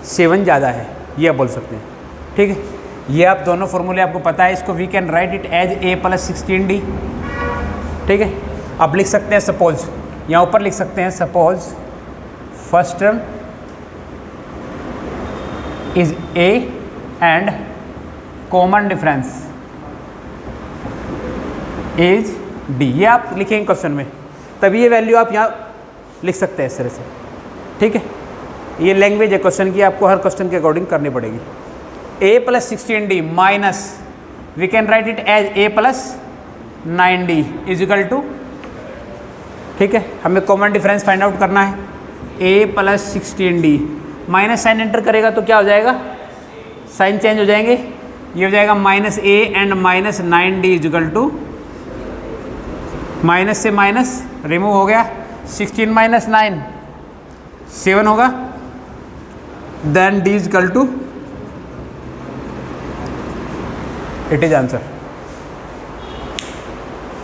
[SPEAKER 1] 7 ज़्यादा है, ये आप बोल सकते हैं, ठीक है। ये आप दोनों फॉर्मूले आपको पता है, इसको we can write it as A plus 16D, ठीक है। आप लिख सकते हैं सपोज, यहाँ ऊपर लिख सकते हैं suppose first term is A and common difference is D, ये आप लिखेंगे क्वेश्चन में, तभी ये वैल्यू आप यहाँ लिख सकते हैं इस तरह से। ठीक है, ये लैंग्वेज है क्वेश्चन की, आपको हर क्वेश्चन के अकॉर्डिंग करनी पड़ेगी। a plus 16d minus we can write it as a plus 9d is equal to, ठीक है, हमें कॉमन डिफरेंस फाइंड आउट करना है। a plus 16d minus sign enter करेगा तो क्या हो जाएगा, साइन चेंज हो जाएंगे, ये हो जाएगा minus a and minus 9d is equal to, minus से माइनस रिमूव हो गया, 16 माइनस 9 7 होगा, then d is equal to, it is answer.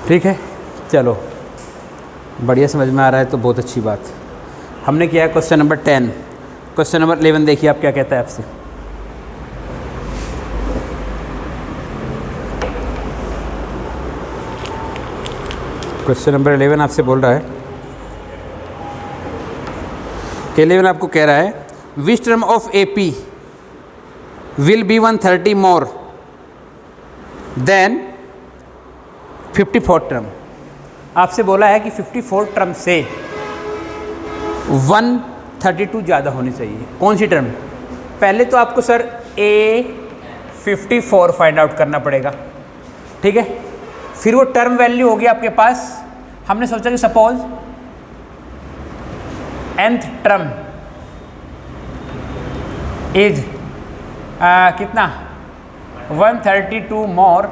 [SPEAKER 1] ठीक है, चलो बढ़िया समझ में आ रहा है तो बहुत अच्छी बात। हमने किया है क्वेश्चन नंबर 10। क्वेश्चन नंबर 11 देखिए आप क्या कहता है आपसे। क्वेश्चन नंबर 11 आपसे बोल रहा है, 11 आपको कह रहा है विच term of AP will be 130 more than 54 term. आपसे बोला है कि 54 टर्म से 132 ज़्यादा होनी चाहिए। कौन सी टर्म? पहले तो आपको सर A54 फाइंड आउट करना पड़ेगा, ठीक है, फिर वो टर्म वैल्यू होगी आपके पास। हमने सोचा कि सपोज nth टर्म इज कितना 132 मोर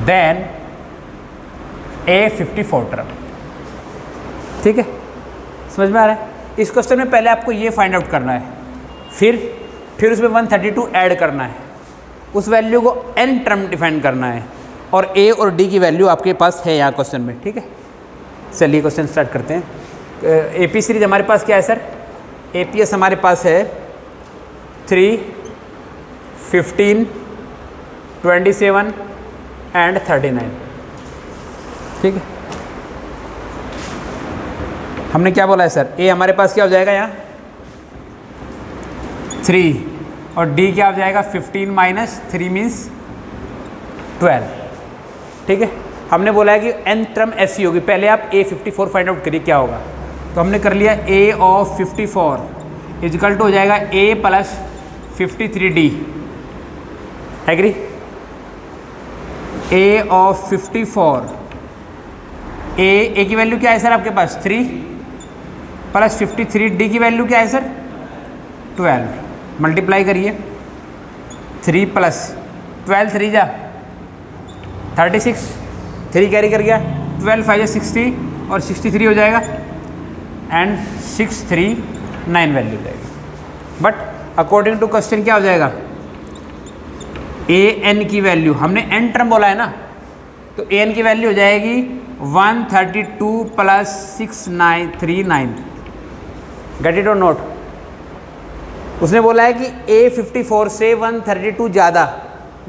[SPEAKER 1] देन A54 टर्म। ठीक है, समझ में आ रहा है? इस क्वेश्चन में पहले आपको ये फाइंड आउट करना है, फिर उसमें 132 ऐड करना है, उस वैल्यू को n टर्म डिफाइन करना है, और a और d की वैल्यू आपके पास है यहाँ क्वेश्चन में। ठीक है, चलिए क्वेश्चन स्टार्ट करते हैं। AP सीरीज हमारे पास क्या है सर? APS हमारे पास है 3, 15, 27 एंड 39। ठीक है, हमने क्या बोला है सर? A हमारे पास क्या हो जाएगा यहाँ 3, और D क्या हो जाएगा 15 माइनस 3 मीन्स 12। ठीक है, हमने बोला है कि n टर्म ऐसी होगी। पहले आप A54 फाइंड आउट करिए क्या होगा। तो हमने कर लिया A ऑफ 54 इजकल टू हो जाएगा A plus 53D। Agree? A of 54, A की वैल्यू क्या है सर आपके पास 3 प्लस 53D की वैल्यू क्या है सर 12। मल्टीप्लाई करिए, 3 प्लस 12 3 जा 36, 3 कैरी कर गया, 12 5 60 और 63 हो जाएगा, एंड 639 वैल्यू हो जाएगी। बट अकॉर्डिंग टू क्वेश्चन क्या हो जाएगा, an की वैल्यू, हमने n टर्म बोला है ना, तो an की वैल्यू हो जाएगी 132 प्लस 6939। गेट इट और नोट? उसने बोला है कि A54 से 132 ज़्यादा,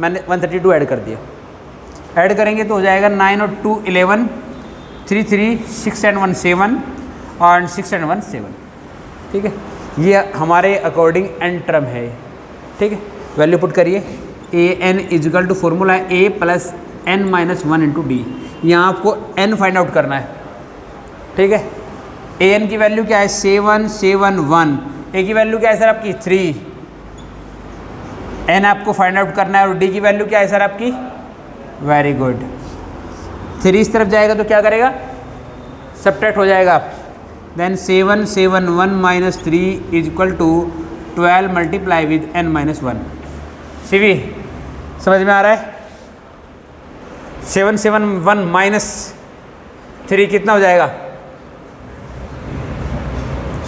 [SPEAKER 1] मैंने 132 ऐड कर दिया। ऐड करेंगे तो हो जाएगा 9 और 2 11, 3 3 6 एंड 1 7 और 6 एंड 1 7। ठीक है, ये हमारे अकॉर्डिंग n टर्म है। ठीक है, वैल्यू पुट करिए, an इजिकल टू फॉर्मूला है a plus n minus 1 into D. यहाँ आपको n फाइंड आउट करना है। ठीक है, an की वैल्यू क्या है 771, a की वैल्यू क्या है सर आपकी 3, n आपको फाइंड आउट करना है, और d की वैल्यू क्या है सर आपकी, वेरी गुड, 3 इस तरफ जाएगा तो क्या करेगा, सब्ट्रैक्ट हो जाएगा। Then 771 minus 3 is equal to 12 multiply with n minus 1। सीवी समझ में आ रहा है? 771 माइनस 3 कितना हो जाएगा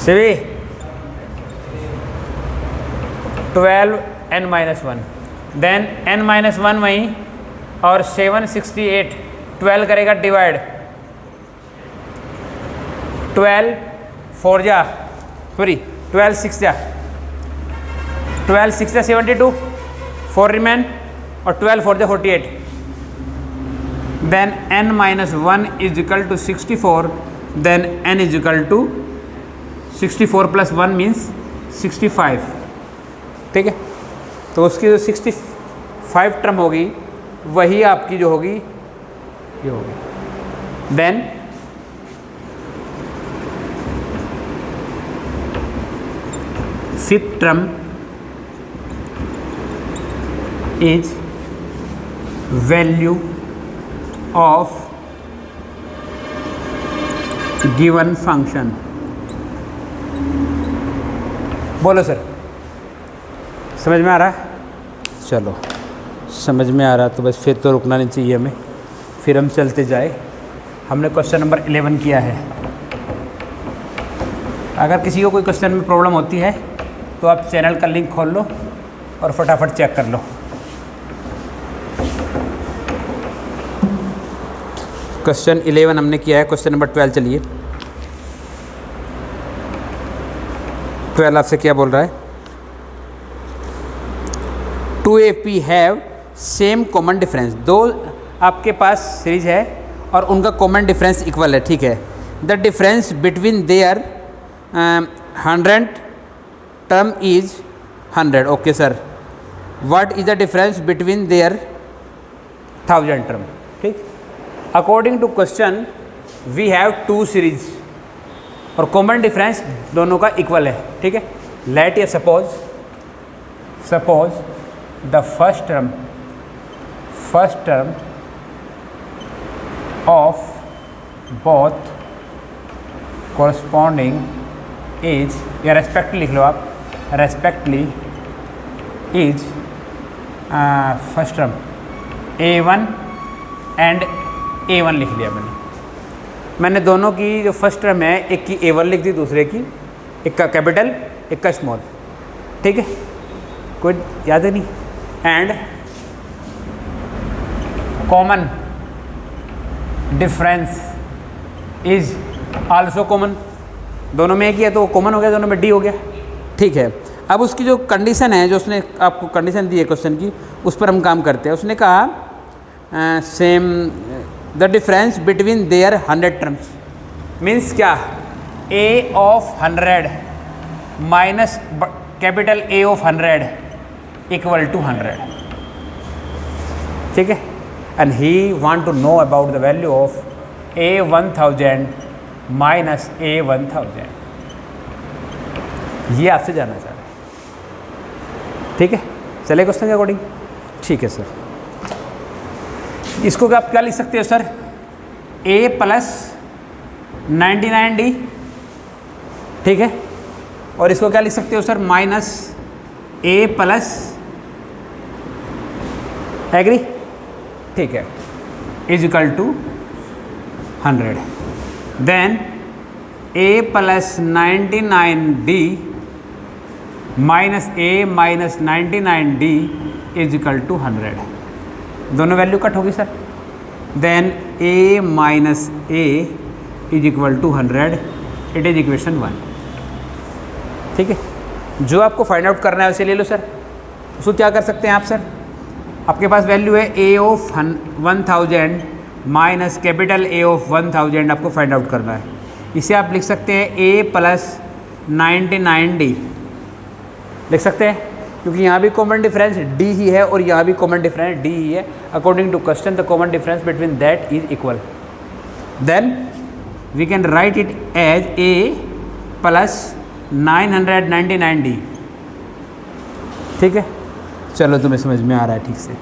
[SPEAKER 1] सीवी? 12 n minus 1, then n minus 1 वहीं, और 768 12 करेगा डिवाइड, 12 4 जा सॉरी 12 6 जा 12 6 जा 72, 4 रिमेन, और 12 4 जा 48। Then n minus 1 is equal to 64, then n is equal to 64 plus 1 means 65। ठीक है, तो उसकी जो 65 टर्म होगी वही आपकी जो होगी ये होगी। Then fifth term is value of given function. बोलो सर, समझ में आ रहा है? चलो समझ में आ रहा तो बस फिर तो रुकना नहीं चाहिए हमें, फिर हम चलते जाए। हमने क्वेश्चन नंबर 11 किया है। अगर किसी को कोई क्वेश्चन में प्रॉब्लम होती है तो आप चैनल का लिंक खोल लो और फटाफट चेक कर लो। क्वेश्चन 11 हमने किया है। क्वेश्चन नंबर 12 चलिए। 12 आपसे क्या बोल रहा है? 2AP have same common difference. दो आपके पास सीरीज है और उनका कॉमन डिफरेंस इक्वल है, ठीक है। The difference between there 100 term is 100। Okay sir, what is the difference between their 1000 term? ठीक। According to question we have to series और कॉमन डिफरेंस दोनों का इक्वल है, ठीक है। लेट या suppose the first term of both corresponding is, या respectively लिख लो आप, respectively is first term A1 and A1 लिख लिया मैंने दोनों की जो फर्स्ट टर्म है, एक की A1 लिख दी, दूसरे की एक का कैपिटल एक का स्मॉल, ठीक है, कोई याद है नहीं। And common difference is also common. दोनों में एक ही है तो कॉमन हो गया, दोनों में D हो गया, ठीक है। अब उसकी जो कंडीशन है, जो उसने आपको कंडीशन दी है क्वेश्चन की, उस पर हम काम करते हैं। उसने कहा same the difference between there 100 terms means क्या, A of 100 minus capital A of 100 equal to 100, ठीक है। And he want to know about the value of A 1000 minus A 1000। ये आपसे जानना चाह रहे हैं, ठीक है। चले क्वेश्चन के अकॉर्डिंग, ठीक है सर। इसको आप क्या लिख सकते हो सर? A प्लस 99D, ठीक है। और इसको क्या लिख सकते हो sir? Minus A plus, agree, ठीक है, is equal to 100। Then A plus 99D minus A minus 99D is equal to 100। दोनों वैल्यू कट होगी sir. Then A minus A is equal to 100, it is equation 1, ठीक है। जो आपको find out करना है उसे ले लो सर। उसको क्या कर सकते हैं आप सर? आपके पास वैल्यू है A of 1000 minus capital A of 1000, आपको फाइंड आउट करना है। इसे आप लिख सकते हैं A प्लस 99D लिख सकते हैं, क्योंकि यहाँ भी कॉमन डिफरेंस D ही है और यहाँ भी कॉमन डिफरेंस D ही है। According to question the common difference between that is equal. Then we can write it as A plus 999D, ठीक है। चलो तुम्हें समझ में आ रहा है ठीक से।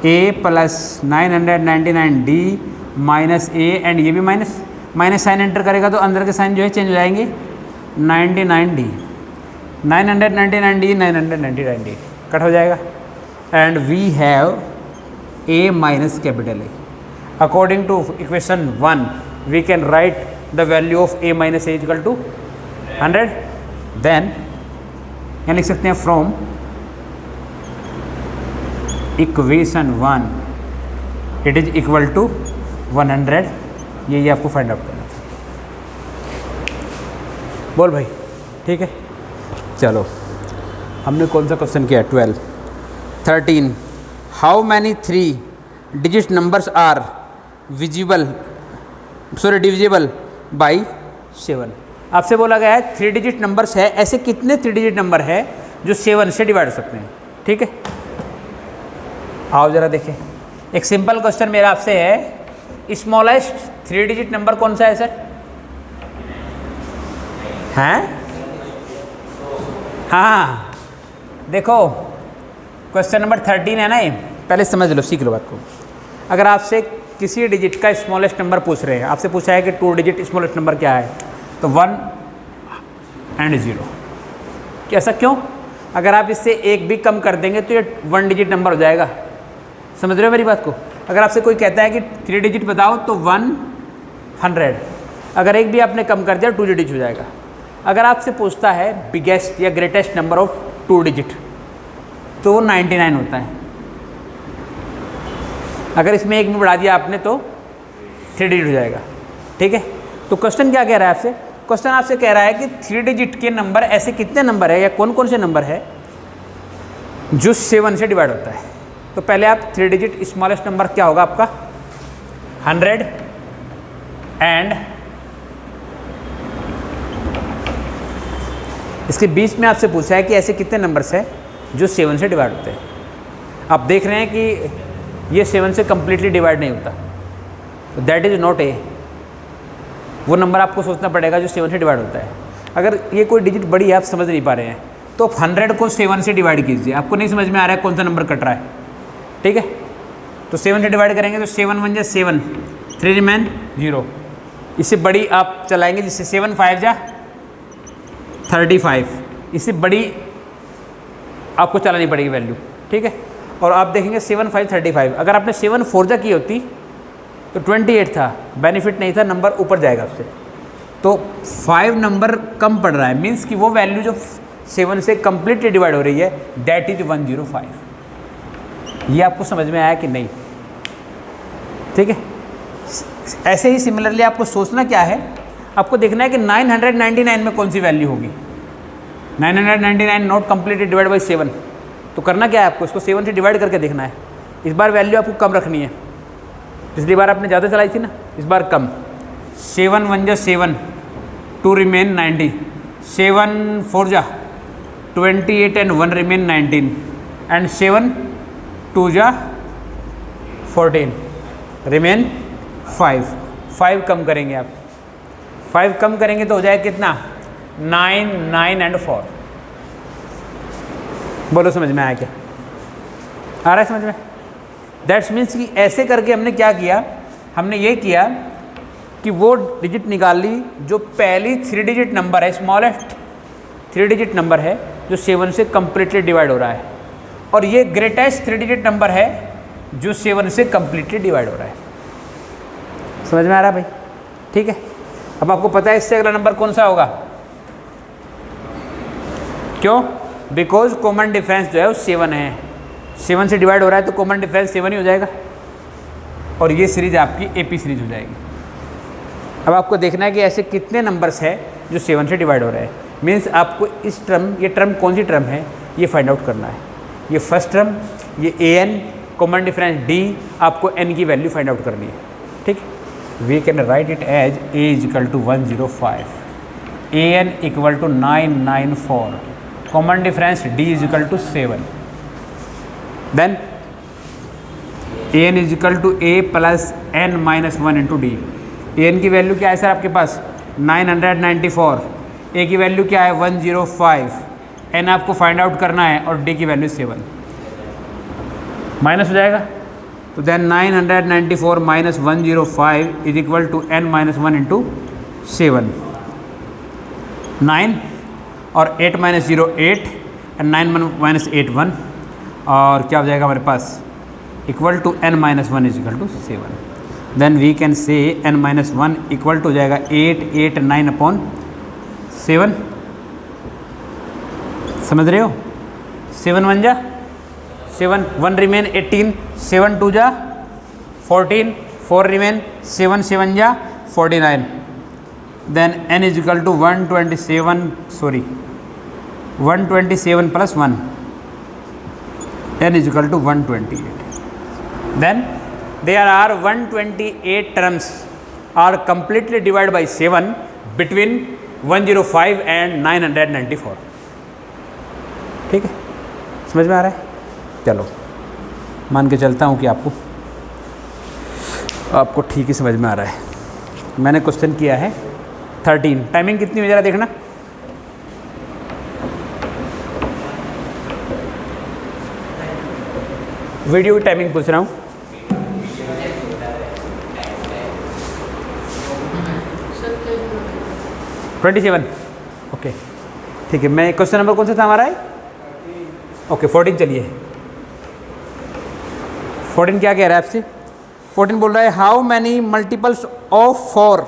[SPEAKER 1] A plus 999D minus A, and ये भी माइनस माइनस साइन एंटर करेगा तो अंदर के साइन जो है चेंज हो जाएंगे। 99D 999D 999D कट हो जाएगा। And we have A minus capital A। According to equation 1 we can write the value of A minus A equal to 100। Then यहाँ लिख सकते हैं from equation 1 it is equal to 100। ये आपको find out करना था। बोल भाई, ठीक है। चलो हमने कौन सा क्वेश्चन किया? 12। 13 how many 3 digit numbers are divisible by 7। आपसे बोला गया है 3 डिजिट नंबर्स है, ऐसे कितने 3 डिजिट नंबर है जो 7 से डिवाइड हो सकते हैं, ठीक है, आओ ज़रा देखें। एक सिंपल क्वेश्चन मेरा आपसे है, स्मॉलेस्ट 3 डिजिट नंबर कौन सा है सर? हैं? हाँ, देखो क्वेश्चन नंबर 13 है ना, ये पहले समझ लो, सीख लो बात को। अगर आपसे किसी डिजिट का स्मॉलेस्ट नंबर पूछ रहे हैं, आपसे पूछा है कि 2 डिजिट स्मॉलेस्ट नंबर क्या है, तो 1 and 0। कैसा क्यों? अगर आप इससे एक भी कम कर देंगे तो ये 1 डिजिट नंबर हो जाएगा। समझ रहे हो मेरी बात को? अगर आपसे कोई कहता है कि 3 डिजिट बताओ तो 100, अगर एक भी आपने कम कर दिया 2 डिजिट हो जाएगा। अगर आपसे पूछता है बिगेस्ट या ग्रेटेस्ट नंबर ऑफ 2 डिजिट तो वो 99 होता है। अगर इसमें एक भी बढ़ा दिया आपने तो 3 डिजिट हो जाएगा। ठीक है, तो क्वेश्चन क्या कह रहा है आपसे? क्वेश्चन आपसे कह रहा है कि 3 डिजिट के नंबर ऐसे कितने नंबर है या कौन कौन से नंबर है जो 7 से डिवाइड होता है। तो पहले आप 3 डिजिट स्मॉलेस्ट नंबर क्या होगा आपका? 100 एंड इसके बीच में आपसे पूछा है कि ऐसे कितने नंबर्स हैं जो 7 से डिवाइड होते हैं। आप देख रहे हैं कि ये 7 से कम्प्लीटली डिवाइड नहीं होता, तो दैट इज़ नॉट ए। वो नंबर आपको सोचना पड़ेगा जो 7 से डिवाइड होता है। अगर ये कोई डिजिट बड़ी है, आप समझ नहीं पा रहे हैं, तो आप 100 को 7 से डिवाइड कीजिए। आपको नहीं समझ में आ रहा है कौन सा नंबर कट रहा है, ठीक है, तो 7 से डिवाइड करेंगे तो 7 1 जा 7, 3 रिमेन 0। इससे बड़ी आप चलाएंगे, जिससे 7 5 जा 35, इससे बड़ी आपको चलानी पड़ेगी वैल्यू, ठीक है। और आप देखेंगे 7 5 35, अगर आपने 7 4 जा की होती तो 28 था, बेनिफिट नहीं था, नंबर ऊपर जाएगा उससे। तो 5 नंबर कम पड़ रहा है, मीन्स कि वो वैल्यू जो 7 से कम्प्लीटली डिवाइड हो रही है दैट इज 105। ये आपको समझ में आया कि नहीं? ठीक है, ऐसे ही सिमिलरली आपको सोचना क्या है, आपको देखना है कि 999 में कौन सी वैल्यू होगी। 999 नॉट कम्प्लीटली डिवाइड बाई 7, तो करना क्या है आपको, इसको 7 से डिवाइड करके देखना है। इस बार वैल्यू आपको कम रखनी है, पिछली बार आपने ज़्यादा चलाई थी ना, इस बार कम। 7 1 जा 7, 2 रिमेन 90, 7 4 जा 28 एंड 1 रिमेन 19 एंड 7 2 जा 14 रिमेन 5 कम करेंगे आप, 5 कम करेंगे तो हो जाएगा कितना? 9 9 एंड 4। बोलो समझ में आया क्या? आ रहा है समझ में? दैट्स मीन्स कि ऐसे करके हमने क्या किया, हमने ये किया कि वो डिजिट निकाल ली जो पहली 3 डिजिट नंबर है, स्मॉलेस्ट 3 डिजिट नंबर है जो 7 से कम्प्लीटली डिवाइड हो रहा है, और ये ग्रेटेस्ट 3 डिजिट नंबर है जो 7 से कम्प्लीटली डिवाइड हो रहा है। समझ में आ रहा है भाई? ठीक है, अब आपको पता है इससे अगला नंबर कौन सा होगा। क्यों? बिकॉज कॉमन डिफरेंस जो है वो 7 है, 7 से डिवाइड हो रहा है तो कॉमन डिफरेंस 7 ही हो जाएगा, और ये सीरीज आपकी एपी सीरीज हो जाएगी। अब आपको देखना है कि ऐसे कितने नंबर्स हैं जो 7 से डिवाइड हो रहे हैं। मीन्स आपको इस टर्म, ये टर्म कौन सी टर्म है ये फाइंड आउट करना है। ये फर्स्ट टर्म, ये an, कॉमन डिफरेंस d, आपको n की वैल्यू फाइंड आउट करनी है। ठीक, we can write it as a equal to 105, an equal to 994, common difference d is equal to 7, then an is equal to a plus n minus 1 into D. an की value क्या है sir आपके पास? 994, a की value क्या है? 105, n आपको find out करना है, और d की वैल्यू 7, माइनस हो जाएगा। तो then 994 minus 105 is equal to n minus 1 into 7, 9 और 8 माइनस 0 8 एंड 9 माइनस 8 1, और क्या हो जाएगा हमारे पास? Equal to n minus 1 is equal to 7। Then we can say n minus 1 equal to हो जाएगा 8 8 9 अपॉन 7। समझ रहे हो? 7 1 जा 7, 1 रिमेन 18, 7 2 जा 14, 4 रिमेन 7 7 जा 49, then n is equal to 127 plus 1, n is equal to 128। Then there are 128 terms are completely divided by 7 between 105 and 994। ठीक है, समझ में आ रहा है? चलो मान के चलता हूँ कि आपको ठीक ही समझ में आ रहा है। मैंने क्वेश्चन किया है 13, टाइमिंग कितनी हो, जरा देखना। वीडियो की टाइमिंग पूछ रहा हूँ। ट्वेंटी 27, ओके ठीक है। मैं क्वेश्चन नंबर कौन सा था हमारा है? ओके 14 चलिए। 14 क्या कह रहा है आपसे? 14 बोल रहा है how many multiples of 4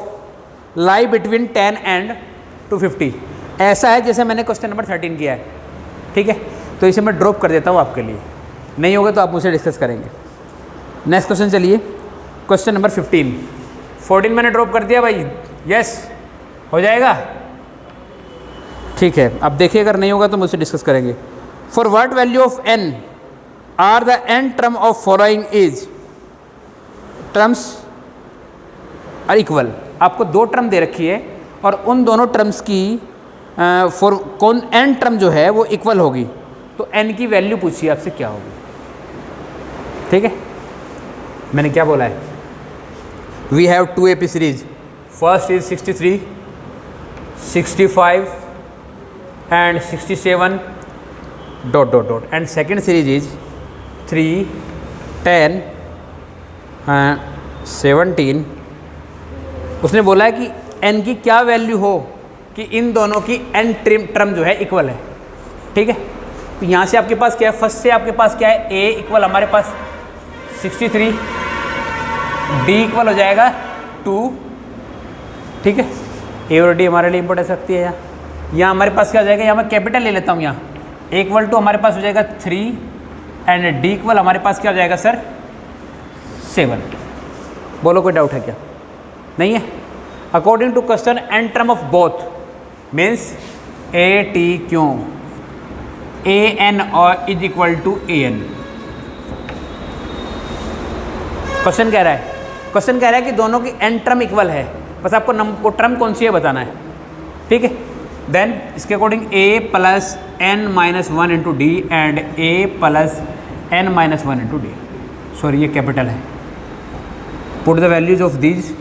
[SPEAKER 1] lie between 10 and 250। ऐसा है जैसे मैंने क्वेश्चन नंबर 13 किया है, ठीक है। तो इसे मैं ड्रॉप कर देता हूँ आपके लिए, नहीं होगा तो आप मुझसे डिस्कस करेंगे। नेक्स्ट क्वेश्चन चलिए, क्वेश्चन नंबर 15। 14 मैंने ड्रॉप कर दिया भाई, यस हो जाएगा, ठीक है। अब देखिए अगर नहीं होगा तो मुझसे डिस्कस करेंगे। For what value of n are the n term of following is, terms are equal. आपको दो टर्म दे रखी है और उन दोनों टर्म्स की फॉर कौन n टर्म जो है वो इक्वल होगी, तो n की वैल्यू पूछिए आपसे क्या होगी, ठीक है। मैंने क्या बोला है? We have 2 AP series, first is 63, 65 and 67 ... and second series is 3, 10, 17। उसने बोला है कि n की क्या वैल्यू हो कि इन दोनों की n टर्म जो है इक्वल है, ठीक है। तो यहाँ से आपके पास क्या है? फर्स्ट से आपके पास क्या है? a इक्वल हमारे पास 63, d इक्वल हो जाएगा 2, ठीक है। a और d हमारे लिए इंपॉर्टेंस रखती है। यहाँ हमारे पास क्या हो जाएगा? यहाँ मैं कैपिटल ले लेता हूँ। यहाँ a इक्वल टू हमारे पास हो जाएगा 3 एंड d इक्वल हमारे पास क्या हो जाएगा सर? 7। बोलो कोई डाउट है क्या? नहीं है। According to question n term of both means a t क्यों a n और is equal to a n। क्वेश्चन कह रहा है, कि दोनों की n टर्म इक्वल है, बस आपको वो टर्म कौन सी है बताना है, ठीक है। देन इसके according a plus n minus 1 into D and a plus n minus 1 into D. Sorry ये कैपिटल है। Put the values of these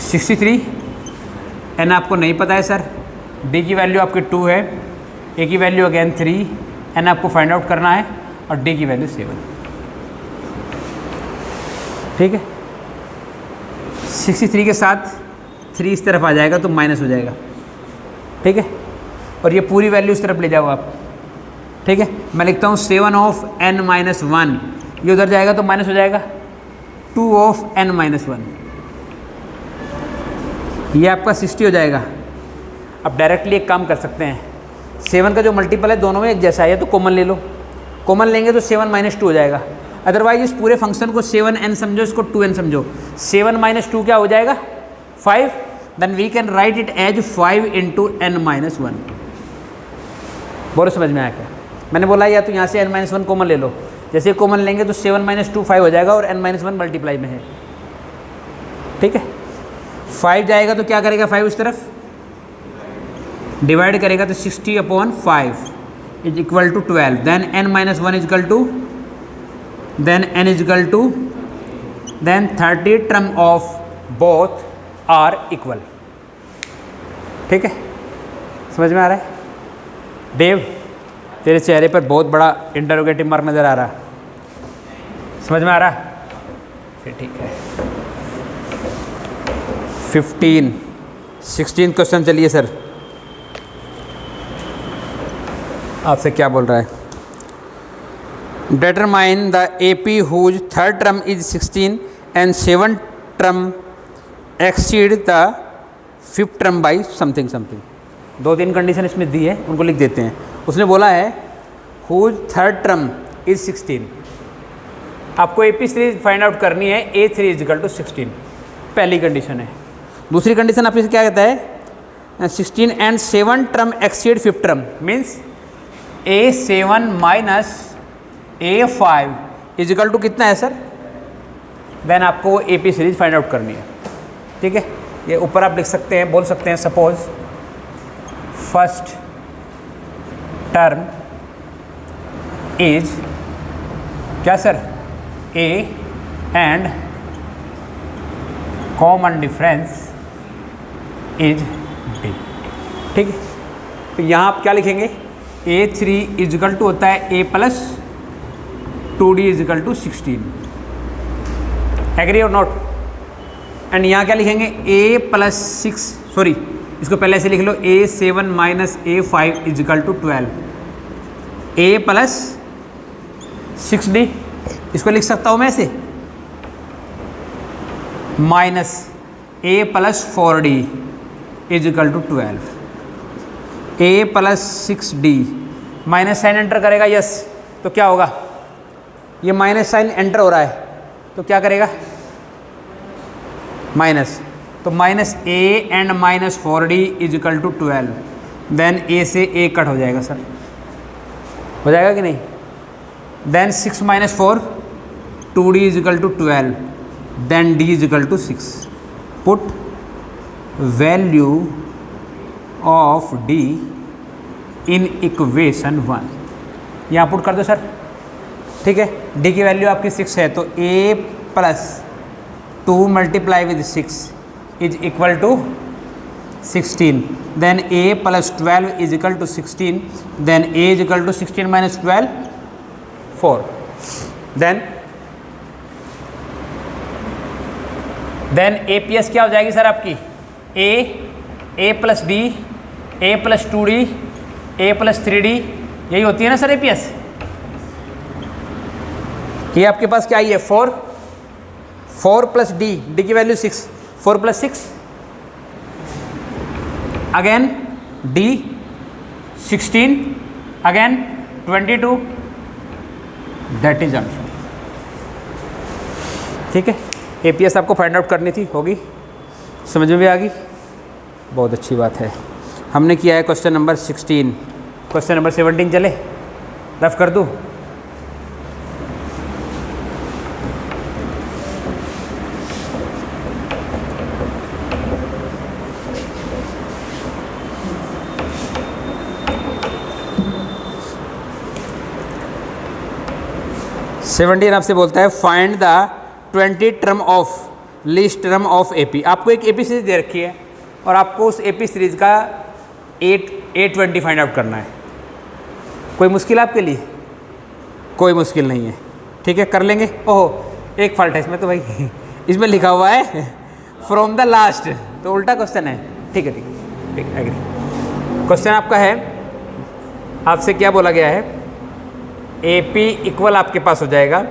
[SPEAKER 1] 63, n आपको नहीं पता है सर, d की वैल्यू आपकी 2 है, a की वैल्यू अगेन 3, n आपको फाइंड आउट करना है और d की वैल्यू 7, ठीक है। 63 के साथ 3 इस तरफ आ जाएगा तो माइनस हो जाएगा, ठीक है। और ये पूरी वैल्यू इस तरफ ले जाओ आप, ठीक है। मैं लिखता हूँ 7 ऑफ n माइनस 1, ये उधर जाएगा तो माइनस हो जाएगा 2 ऑफ n माइनस 1, ये आपका 60 हो जाएगा। अब डायरेक्टली एक काम कर सकते हैं, 7 का जो मल्टीपल है दोनों में एक जैसा है तो कॉमन ले लो, कॉमन लेंगे तो 7 माइनस 2 हो जाएगा। अदरवाइज इस पूरे फंक्शन को 7n समझो, इसको 2n समझो। 7 माइनस 2 क्या हो जाएगा? 5। Then we can write it as 5 into n minus 1। बोलो समझ में आया क्या? मैंने बोला या तो यहाँ से n माइनस 1 कॉमन ले लो, जैसे कॉमन लेंगे तो 7 माइनस 2 5 हो जाएगा और n माइनस 1 मल्टीप्लाई में है, ठीक है। 5 जाएगा तो क्या करेगा? 5 उस तरफ डिवाइड करेगा तो 60 upon 5 is equal to 12। Then n minus 1 is equal to, then n is equal to, then 30 term of both are equal, ठीक है। समझ में आ रहा है? देव तेरे चेहरे पर बहुत बड़ा इंटरोगेटिव मार्क नज़र आ रहा, समझ में आ रहा? फिर ठीक है। 16 क्वेश्चन चलिए सर, आपसे क्या बोल रहा है? Determine the AP whose third term is 16 and 7th term exceed the 5th term by something something। 2-3 condition इसमें दी है, उनको लिख देते हैं। उसने बोला है whose third term is 16। आपको AP सीरीज फाइंड आउट करनी है, A3 इज इक्वल टू 16, पहली कंडीशन है। दूसरी कंडीशन आपसे क्या कहता है? 16 and 7 term exceed 5th term means A7 minus A5 is equal to कितना है सर? देन आपको AP सीरीज फाइंड आउट करनी है, ठीक है। ये ऊपर आप लिख सकते हैं, बोल सकते हैं सपोज फर्स्ट टर्म इज क्या sir? A and common difference is D. ठीक है, तो यहाँ आप क्या लिखेंगे? A3 इजिकल टू होता है A plus 2D is equal to 16। Agree और नॉट? एंड यहाँ क्या लिखेंगे? A प्लस 6, सॉरी इसको पहले से लिख लो, A7 minus A5 is equal to 12। A plus 6D, इसको लिख सकता हूँ मैं ऐसे, minus A plus 4D is equal to 12। A plus 6D, minus sign enter करेगा, यस, तो क्या होगा? ये माइनस साइन एंटर हो रहा है तो क्या करेगा? माइनस, तो minus A and minus 4D is equal to 12। Then A से A कट हो जाएगा सर, हो जाएगा कि नहीं? Then 6 minus 4 2D is equal to 12, then D is equal to 6। Put value of D in equation 1, यहाँ पुट कर दो सर। ठीक है, D की वैल्यू आपकी 6 है, तो A plus 2 multiply with 6 is equal to 16। Then A plus 12 is equal to 16, then A is equal to 16 minus 12 4। Then APS क्या हो जाएगी सर आपकी? A plus D, A plus 2D, A plus 3D, यही होती है ना sir APS? ये आपके पास क्या आई है? 4 प्लस D की value 6, 4 plus 6 again D 16 again 22, that is answer. ठीक है, APS आपको फाइंड आउट करनी थी, होगी, समझ में भी आ गई, बहुत अच्छी बात है। हमने किया है क्वेश्चन नंबर 16। क्वेश्चन नंबर 17 चले, रफ कर दूँ? सेवनटीन आपसे बोलता है find the 20 term of least term of AP। आपको एक AP सीरीज दे रखी है और आपको उस AP सीरीज का A20 फाइंड आउट करना है। कोई मुश्किल आपके लिए? कोई मुश्किल नहीं है, ठीक है, कर लेंगे। ओहो, एक फॉल्ट है इसमें तो भाई, इसमें लिखा हुआ है फ्रॉम द लास्ट, तो उल्टा क्वेश्चन है। ठीक है, ठीक है, ठीक है, एग्री। क्वेश्चन आपका है, आपसे क्या बोला गया है? AP इक्वल आपके पास हो जाएगा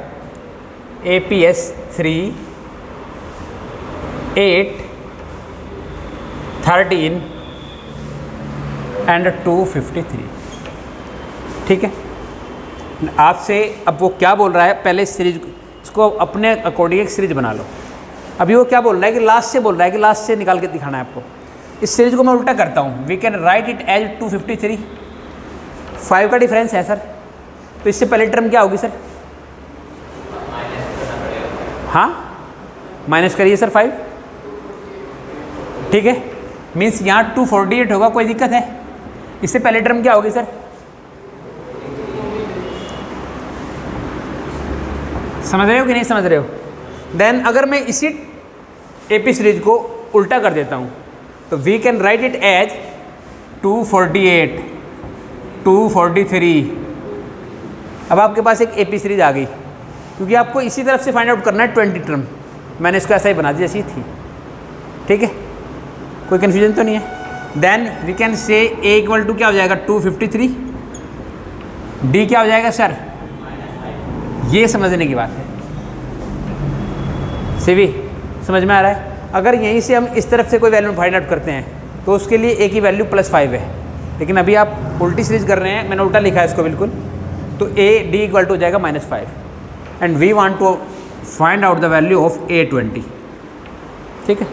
[SPEAKER 1] APS 3 8 13 एंड 253। ठीक है, आपसे अब वो क्या बोल रहा है, पहले सीरीज इसको अपने अकॉर्डिंग एक सीरीज बना लो। अभी वो क्या बोल रहा है कि लास्ट से बोल रहा है कि लास्ट से निकाल के दिखाना है आपको। इस सीरीज को मैं उल्टा करता हूँ, we can write it as 253। 5 का डिफरेंस है सर, तो इससे पहले टर्म क्या होगी सर? हाँ, माइनस करिए सर 5। ठीक है, मीन्स यहाँ 248 होगा, कोई दिक्कत है? इससे पहले टर्म क्या होगी सर? समझ रहे हो कि नहीं समझ रहे हो? देन अगर मैं इसी AP सीरीज को उल्टा कर देता हूँ तो we can write it as 248 243। अब आपके पास एक AP सीरीज आ गई, क्योंकि आपको इसी तरफ से फाइंड आउट करना है 20 टर्म। मैंने इसको ऐसा ही बना दिया, जैसी थी। ठीक है, कोई कन्फ्यूजन तो नहीं है? Then we can say A equal to क्या हो जाएगा? 253। D क्या हो जाएगा सर? ये समझने की बात है। सीवी समझ में आ रहा है? अगर यहीं से हम इस तरफ से कोई वैल्यू फाइंड आउट करते हैं तो उसके लिए A की वैल्यू +5 है, लेकिन अभी आप उल्टी सीरीज कर रहे हैं, मैंने उल्टा लिखा है इसको बिल्कुल, तो D इक्वल टू हो जाएगा -5 and we want to find out the value of A20। ठीक है,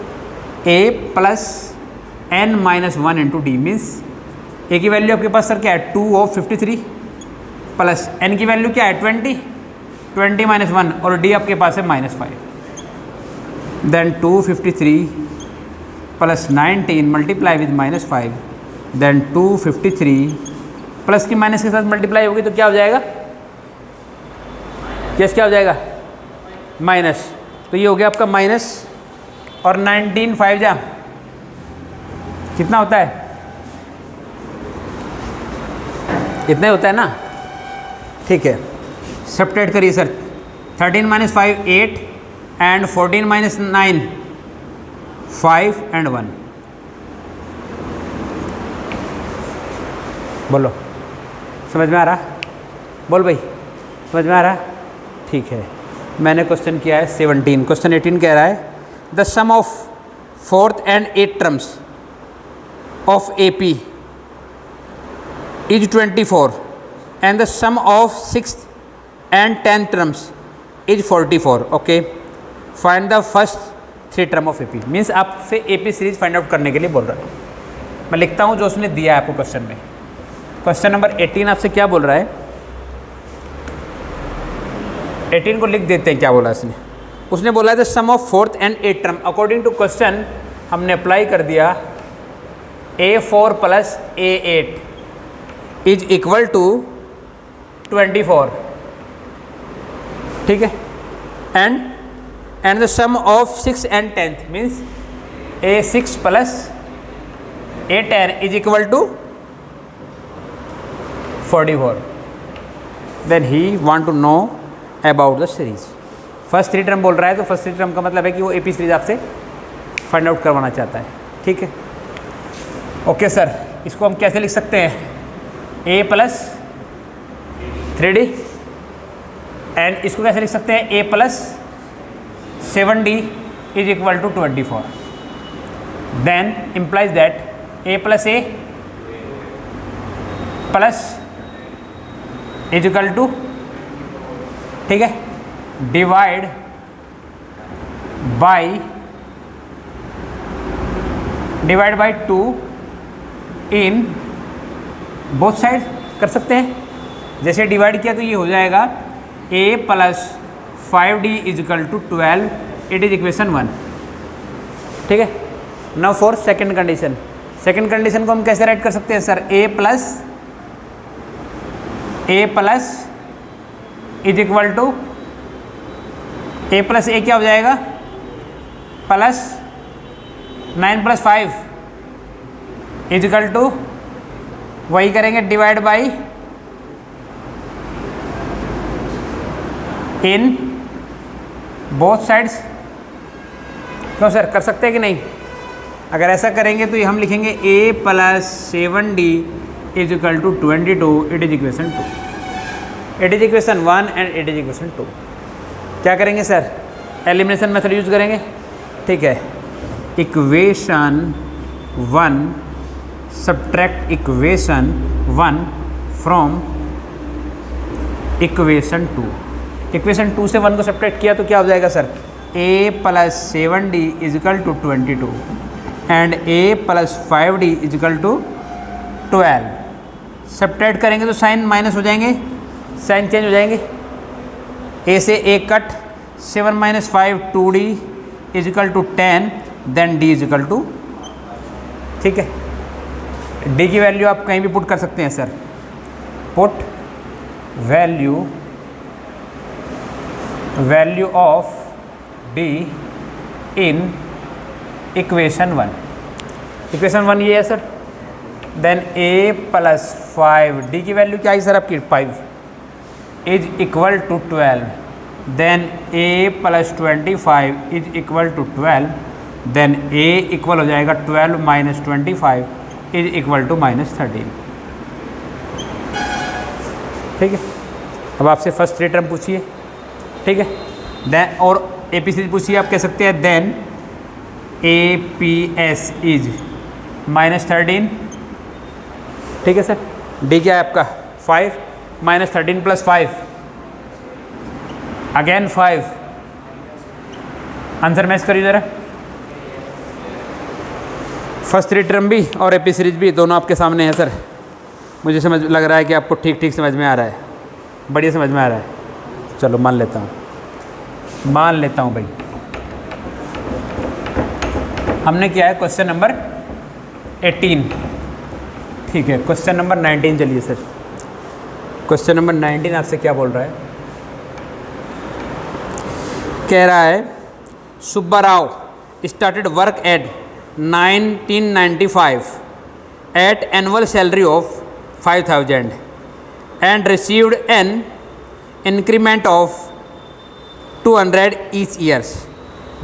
[SPEAKER 1] A plus n-1 into D means A की वैल्यू आपके पास सर क्या है? 2 ऑफ 53 प्लस n की वैल्यू क्या है? 20 माइनस 1 और D आपके पास है -5। Then 253 plus 19 multiply with -5, then 253 plus की माइनस के साथ मल्टीप्लाई होगी तो क्या हो जाएगा? केस क्या हो जाएगा, माइनस, तो ये हो गया आपका माइनस, और 19 5 जा कितना होता है, इतना ही होता है ना, ठीक है। सब्ट्रैक्ट करिए sir, 13 minus 5 8 and 14 minus 9 5 and 1। बोलो, समझ में आ रहा, बोल भाई, समझ में आ रहा, ठीक है। मैंने क्वेश्चन किया है 17, क्वेश्चन 18 कह रहा है the sum of 4th and 8th terms of AP is 24 and the sum of 6th and 10th terms is 44. Okay, find the first 3 term of AP. Means आपसे AP सीरीज फाइंड आउट करने के लिए बोल रहा है। मैं लिखता हूँ जो उसने दिया है आपको क्वेश्चन में। क्वेश्चन नंबर 18 आपसे क्या बोल रहा है, 18 को लिख देते हैं क्या बोला उसने बोला है the sum of 4th and 8th term। According to question हमने अप्लाई कर दिया A4 plus A8 is equal to 24, ठीक है। And the sum of 6 and 10th means A6 plus A10 is equal to 44। Then he want to know about the series. First 3 term बोल रहा है, तो first 3 term का मतलब है कि वो AP सीरीज आपसे फाइंड आउट करवाना चाहता है, ठीक है। ओके सर, इसको हम कैसे लिख सकते हैं, A प्लस 3D एंड इसको कैसे लिख सकते हैं, A plus 7D is equal to 24। Then implies that A plus A plus is equal to, ठीक है, divide by 2 in both side कर सकते हैं। जैसे डिवाइड किया तो ये हो जाएगा A plus 5D is equal to 12, it is equation 1, ठीक है। Now for second condition, second condition को हम कैसे राइट कर सकते हैं sir, A plus is equal to A plus A क्या हो जाएगा, plus 9 plus 5 is equal to, वही करेंगे divide by in both sides. क्यों सर, कर सकते हैं कि नहीं? अगर ऐसा करेंगे तो ये हम लिखेंगे A plus 7D is equal to 22, it is equation 2, it is equation 1 and it is equation 2। क्या करेंगे सर, एलिमिनेशन मेथड यूज करेंगे, ठीक है। Equation 1 subtract equation 1 from equation 2। Equation 2 से 1 को सब्ट्रैक्ट किया तो क्या हो जाएगा sir, A plus 7D is equal to 22 and A plus 5D is equal to 12। Subtract करेंगे तो साइन माइनस हो जाएंगे, साइन चेंज हो जाएंगे, A से A cut, 7 minus 5 2D is equal to 10, then D is equal to, ठीक है। D की वैल्यू आप कहीं भी पुट कर सकते हैं sir, put value of D in equation 1। Equation 1 ये है sir. Then A plus 5D की वैल्यू क्या है सर आपकी, 5 is equal to 12, then A plus 25 is equal to 12, then A equal हो जाएगा 12 minus 25 is equal to minus 13, ठीक है। अब आपसे फर्स्ट 3 टर्म पूछिए, ठीक है। देन और AP सीरीज पूछिए, आप कह सकते हैं देन APS इज माइनस 13, ठीक है सर। D क्या है आपका 5 minus 13 plus 5 again 5, answer match करिए ज़रा। फर्स्ट 3 टर्म भी और AP सीरीज भी दोनों आपके सामने है सर। मुझे समझ लग रहा है कि आपको ठीक ठीक समझ में आ रहा है, बढ़िया समझ में आ रहा है। चलो मान लेता हूँ भाई। हमने किया है क्वेश्चन नंबर 18, ठीक है। क्वेश्चन नंबर 19 चलिए सर। क्वेश्चन नंबर 19 आपसे क्या बोल रहा है, कह रहा है Subba Rao started work at 1995 at annual salary of 5000 and received an increment of 200 each years.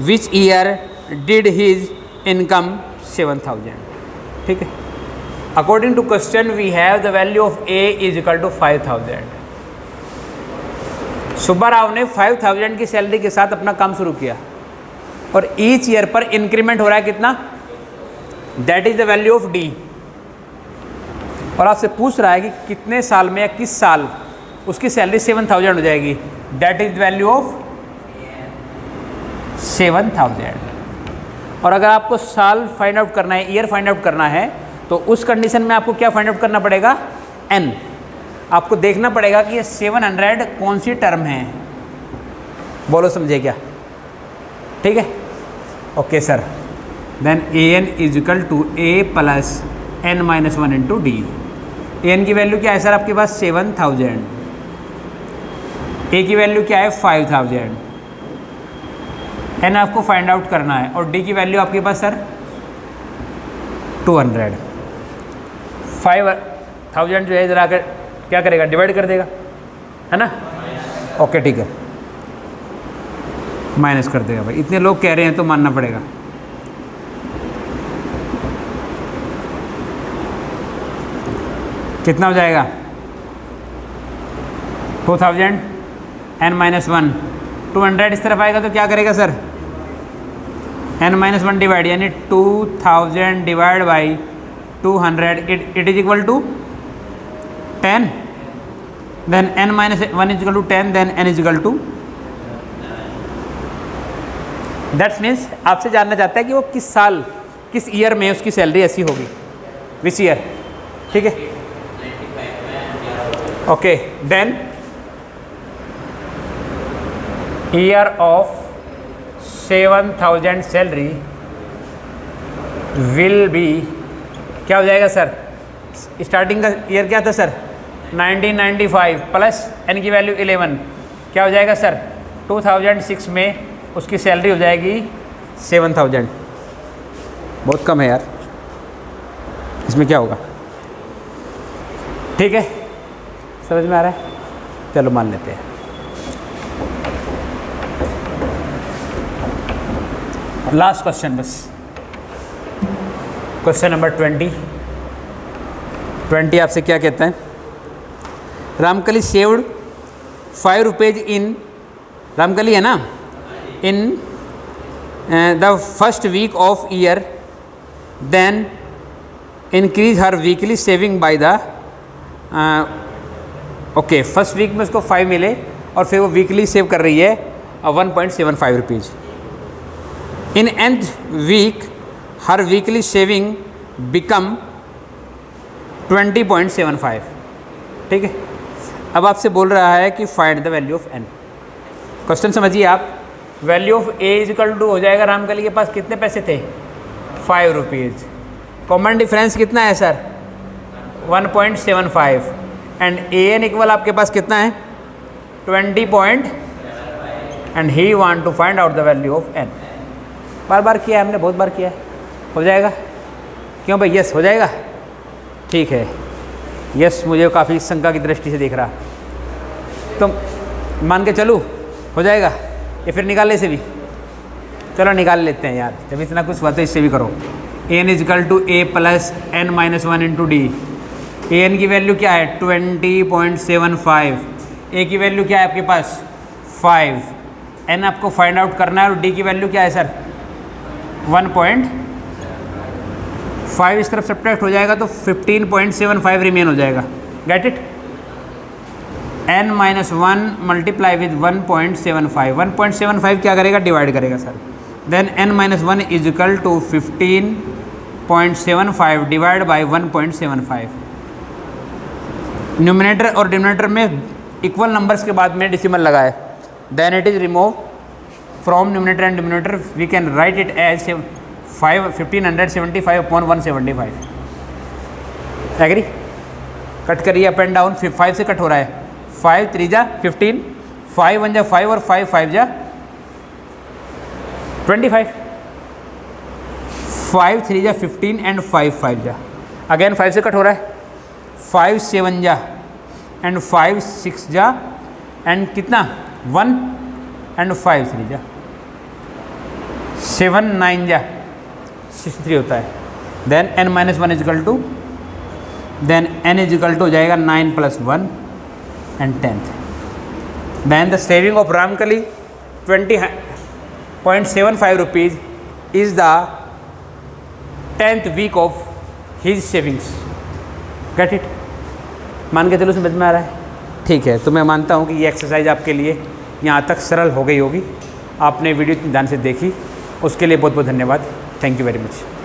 [SPEAKER 1] Which year did his income 7000? ठीक है. According to question we have the value of A is equal to 5000. Subba Rao ने 5000 की salary के साथ अपना काम शुरू किया और ईच ईयर पर इंक्रीमेंट हो रहा है कितना? That is the value of D. और आपसे पूछ रहा है कि कितने साल में या किस साल उसकी सैलरी 7000 हो जाएगी. That is value of 7000. और अगर आपको साल फाइंड आउट करना है, ईयर फाइंड आउट करना है, तो उस कंडीशन में आपको क्या फाइंड आउट करना पड़ेगा? एन. आपको देखना पड़ेगा कि ये 700 कौन सी टर्म है. बोलो समझे क्या? ठीक है. Okay sir. Then A n is equal to A plus N minus 1 into D. एन की वैल्यू क्या है सर आपके पास? 7000. ए की वैल्यू क्या है? 5000. एन आपको फाइंड आउट करना है और डी की वैल्यू आपके पास सर 200. 5000 जो है इधर आकर क्या करेगा? डिवाइड कर देगा, है ना? ओके ठीक है, माइनस कर देगा. भाई इतने लोग कह रहे हैं तो मानना पड़ेगा. कितना हो जाएगा? 2000 n माइनस 1 200 इस तरफ आएगा तो क्या करेगा सर? n माइनस 1 डिवाइड, यानी 2000 divide by 200 it is equal to 10. Then n minus 1 is equal to 10. Then n is equal to, that's means आपसे जानना चाहता है कि वो किस साल, किस ईयर में उसकी सैलरी ऐसी होगी. Which year? ठीक है. Okay. Then year of 7000 salary will be, क्या हो जाएगा सर? स्टार्टिंग का ईयर क्या था सर? 1995 प्लस एन की वैल्यू 11, क्या हो जाएगा सर? 2006 में उसकी सैलरी हो जाएगी 7000. बहुत कम है यार, इसमें क्या होगा? ठीक है, समझ में आ रहा है? चलो मान लेते हैं. लास्ट क्वेश्चन बस, क्वेश्चन नंबर 20 आपसे क्या कहता है? Ramkali saved 5 rupees in, Ramkali है ना, in the first week of year, then increase her weekly saving by the, okay first week में उसको 5 मिले और फिर वो वीकली सेव कर रही है 1.75 rupees. In end week her weekly saving become 20.75. ठीक है. अब आपसे बोल रहा है कि find the value of n. Question समझिए आप. Value of A is equal to हो जाएगा, रामकली के पास कितने पैसे थे? 5 रुपीज़. कॉमन डिफरेंस कितना है sir? 1.75. And A N equal आपके पास कितना है? 20 point, and he want to find out the value of N. बार बार किया है हमने, बहुत बार किया है. हो जाएगा? क्यों भाई? यस हो जाएगा. ठीक है. यस मुझे काफ़ी शंका की दृष्टि से देख रहा, तो मान के चलूँ हो जाएगा या फिर निकालने से भी? चलो निकाल लेते हैं यार, जब इतना कुछ हुआ तो इससे भी करो. N is equal to A plus N minus 1 into D. A n की वैल्यू क्या है? 20.75. ए की वैल्यू क्या है आपके पास? 5. एन आपको फाइंड आउट करना है और डी की वैल्यू क्या है सर? 1.5. इस तरफ सब्ट्रैक्ट हो जाएगा तो 15.75 रिमेन हो जाएगा. Get it? n minus 1 multiply with 1.75. 1.75 क्या करेगा? डिवाइड करेगा sir. Then n minus 1 is equal to 15.75 divide by 1.75. Numerator और डिनोमिनेटर में इक्वल नंबर्स के बाद में डेसिमल लगाए. Then it is remove from numerator and denominator. We can write it as 1575 upon 175. Agree? Cut करिए up and down. 5 से cut हो रहा है. 5 3 जा 15, 5 1 जा 5 और 5 5 जा 25, 5 3 जा 15 एंड 5 5 जा, अगेन 5 से कट हो रहा है, 5 7 जा एंड 5 6 जा एंड कितना 1 एंड 5 3 जा, 7 9 जा 63 होता है। Then n minus 1 is equal to, then n is equal to हो जाएगा 9 + 1 and 10th। Then the saving of Ramkali 20.75 rupees is the 10th week of his savings. Get it? मान के चलो समझ में आ रहा है? ठीक है, तो मैं मानता हूँ कि ये एक्सरसाइज आपके लिए यहाँ तक सरल हो गई होगी। आपने वीडियो इतनी ध्यान से देखी, उसके लिए बहुत बहुत धन्यवाद। Thank you very much.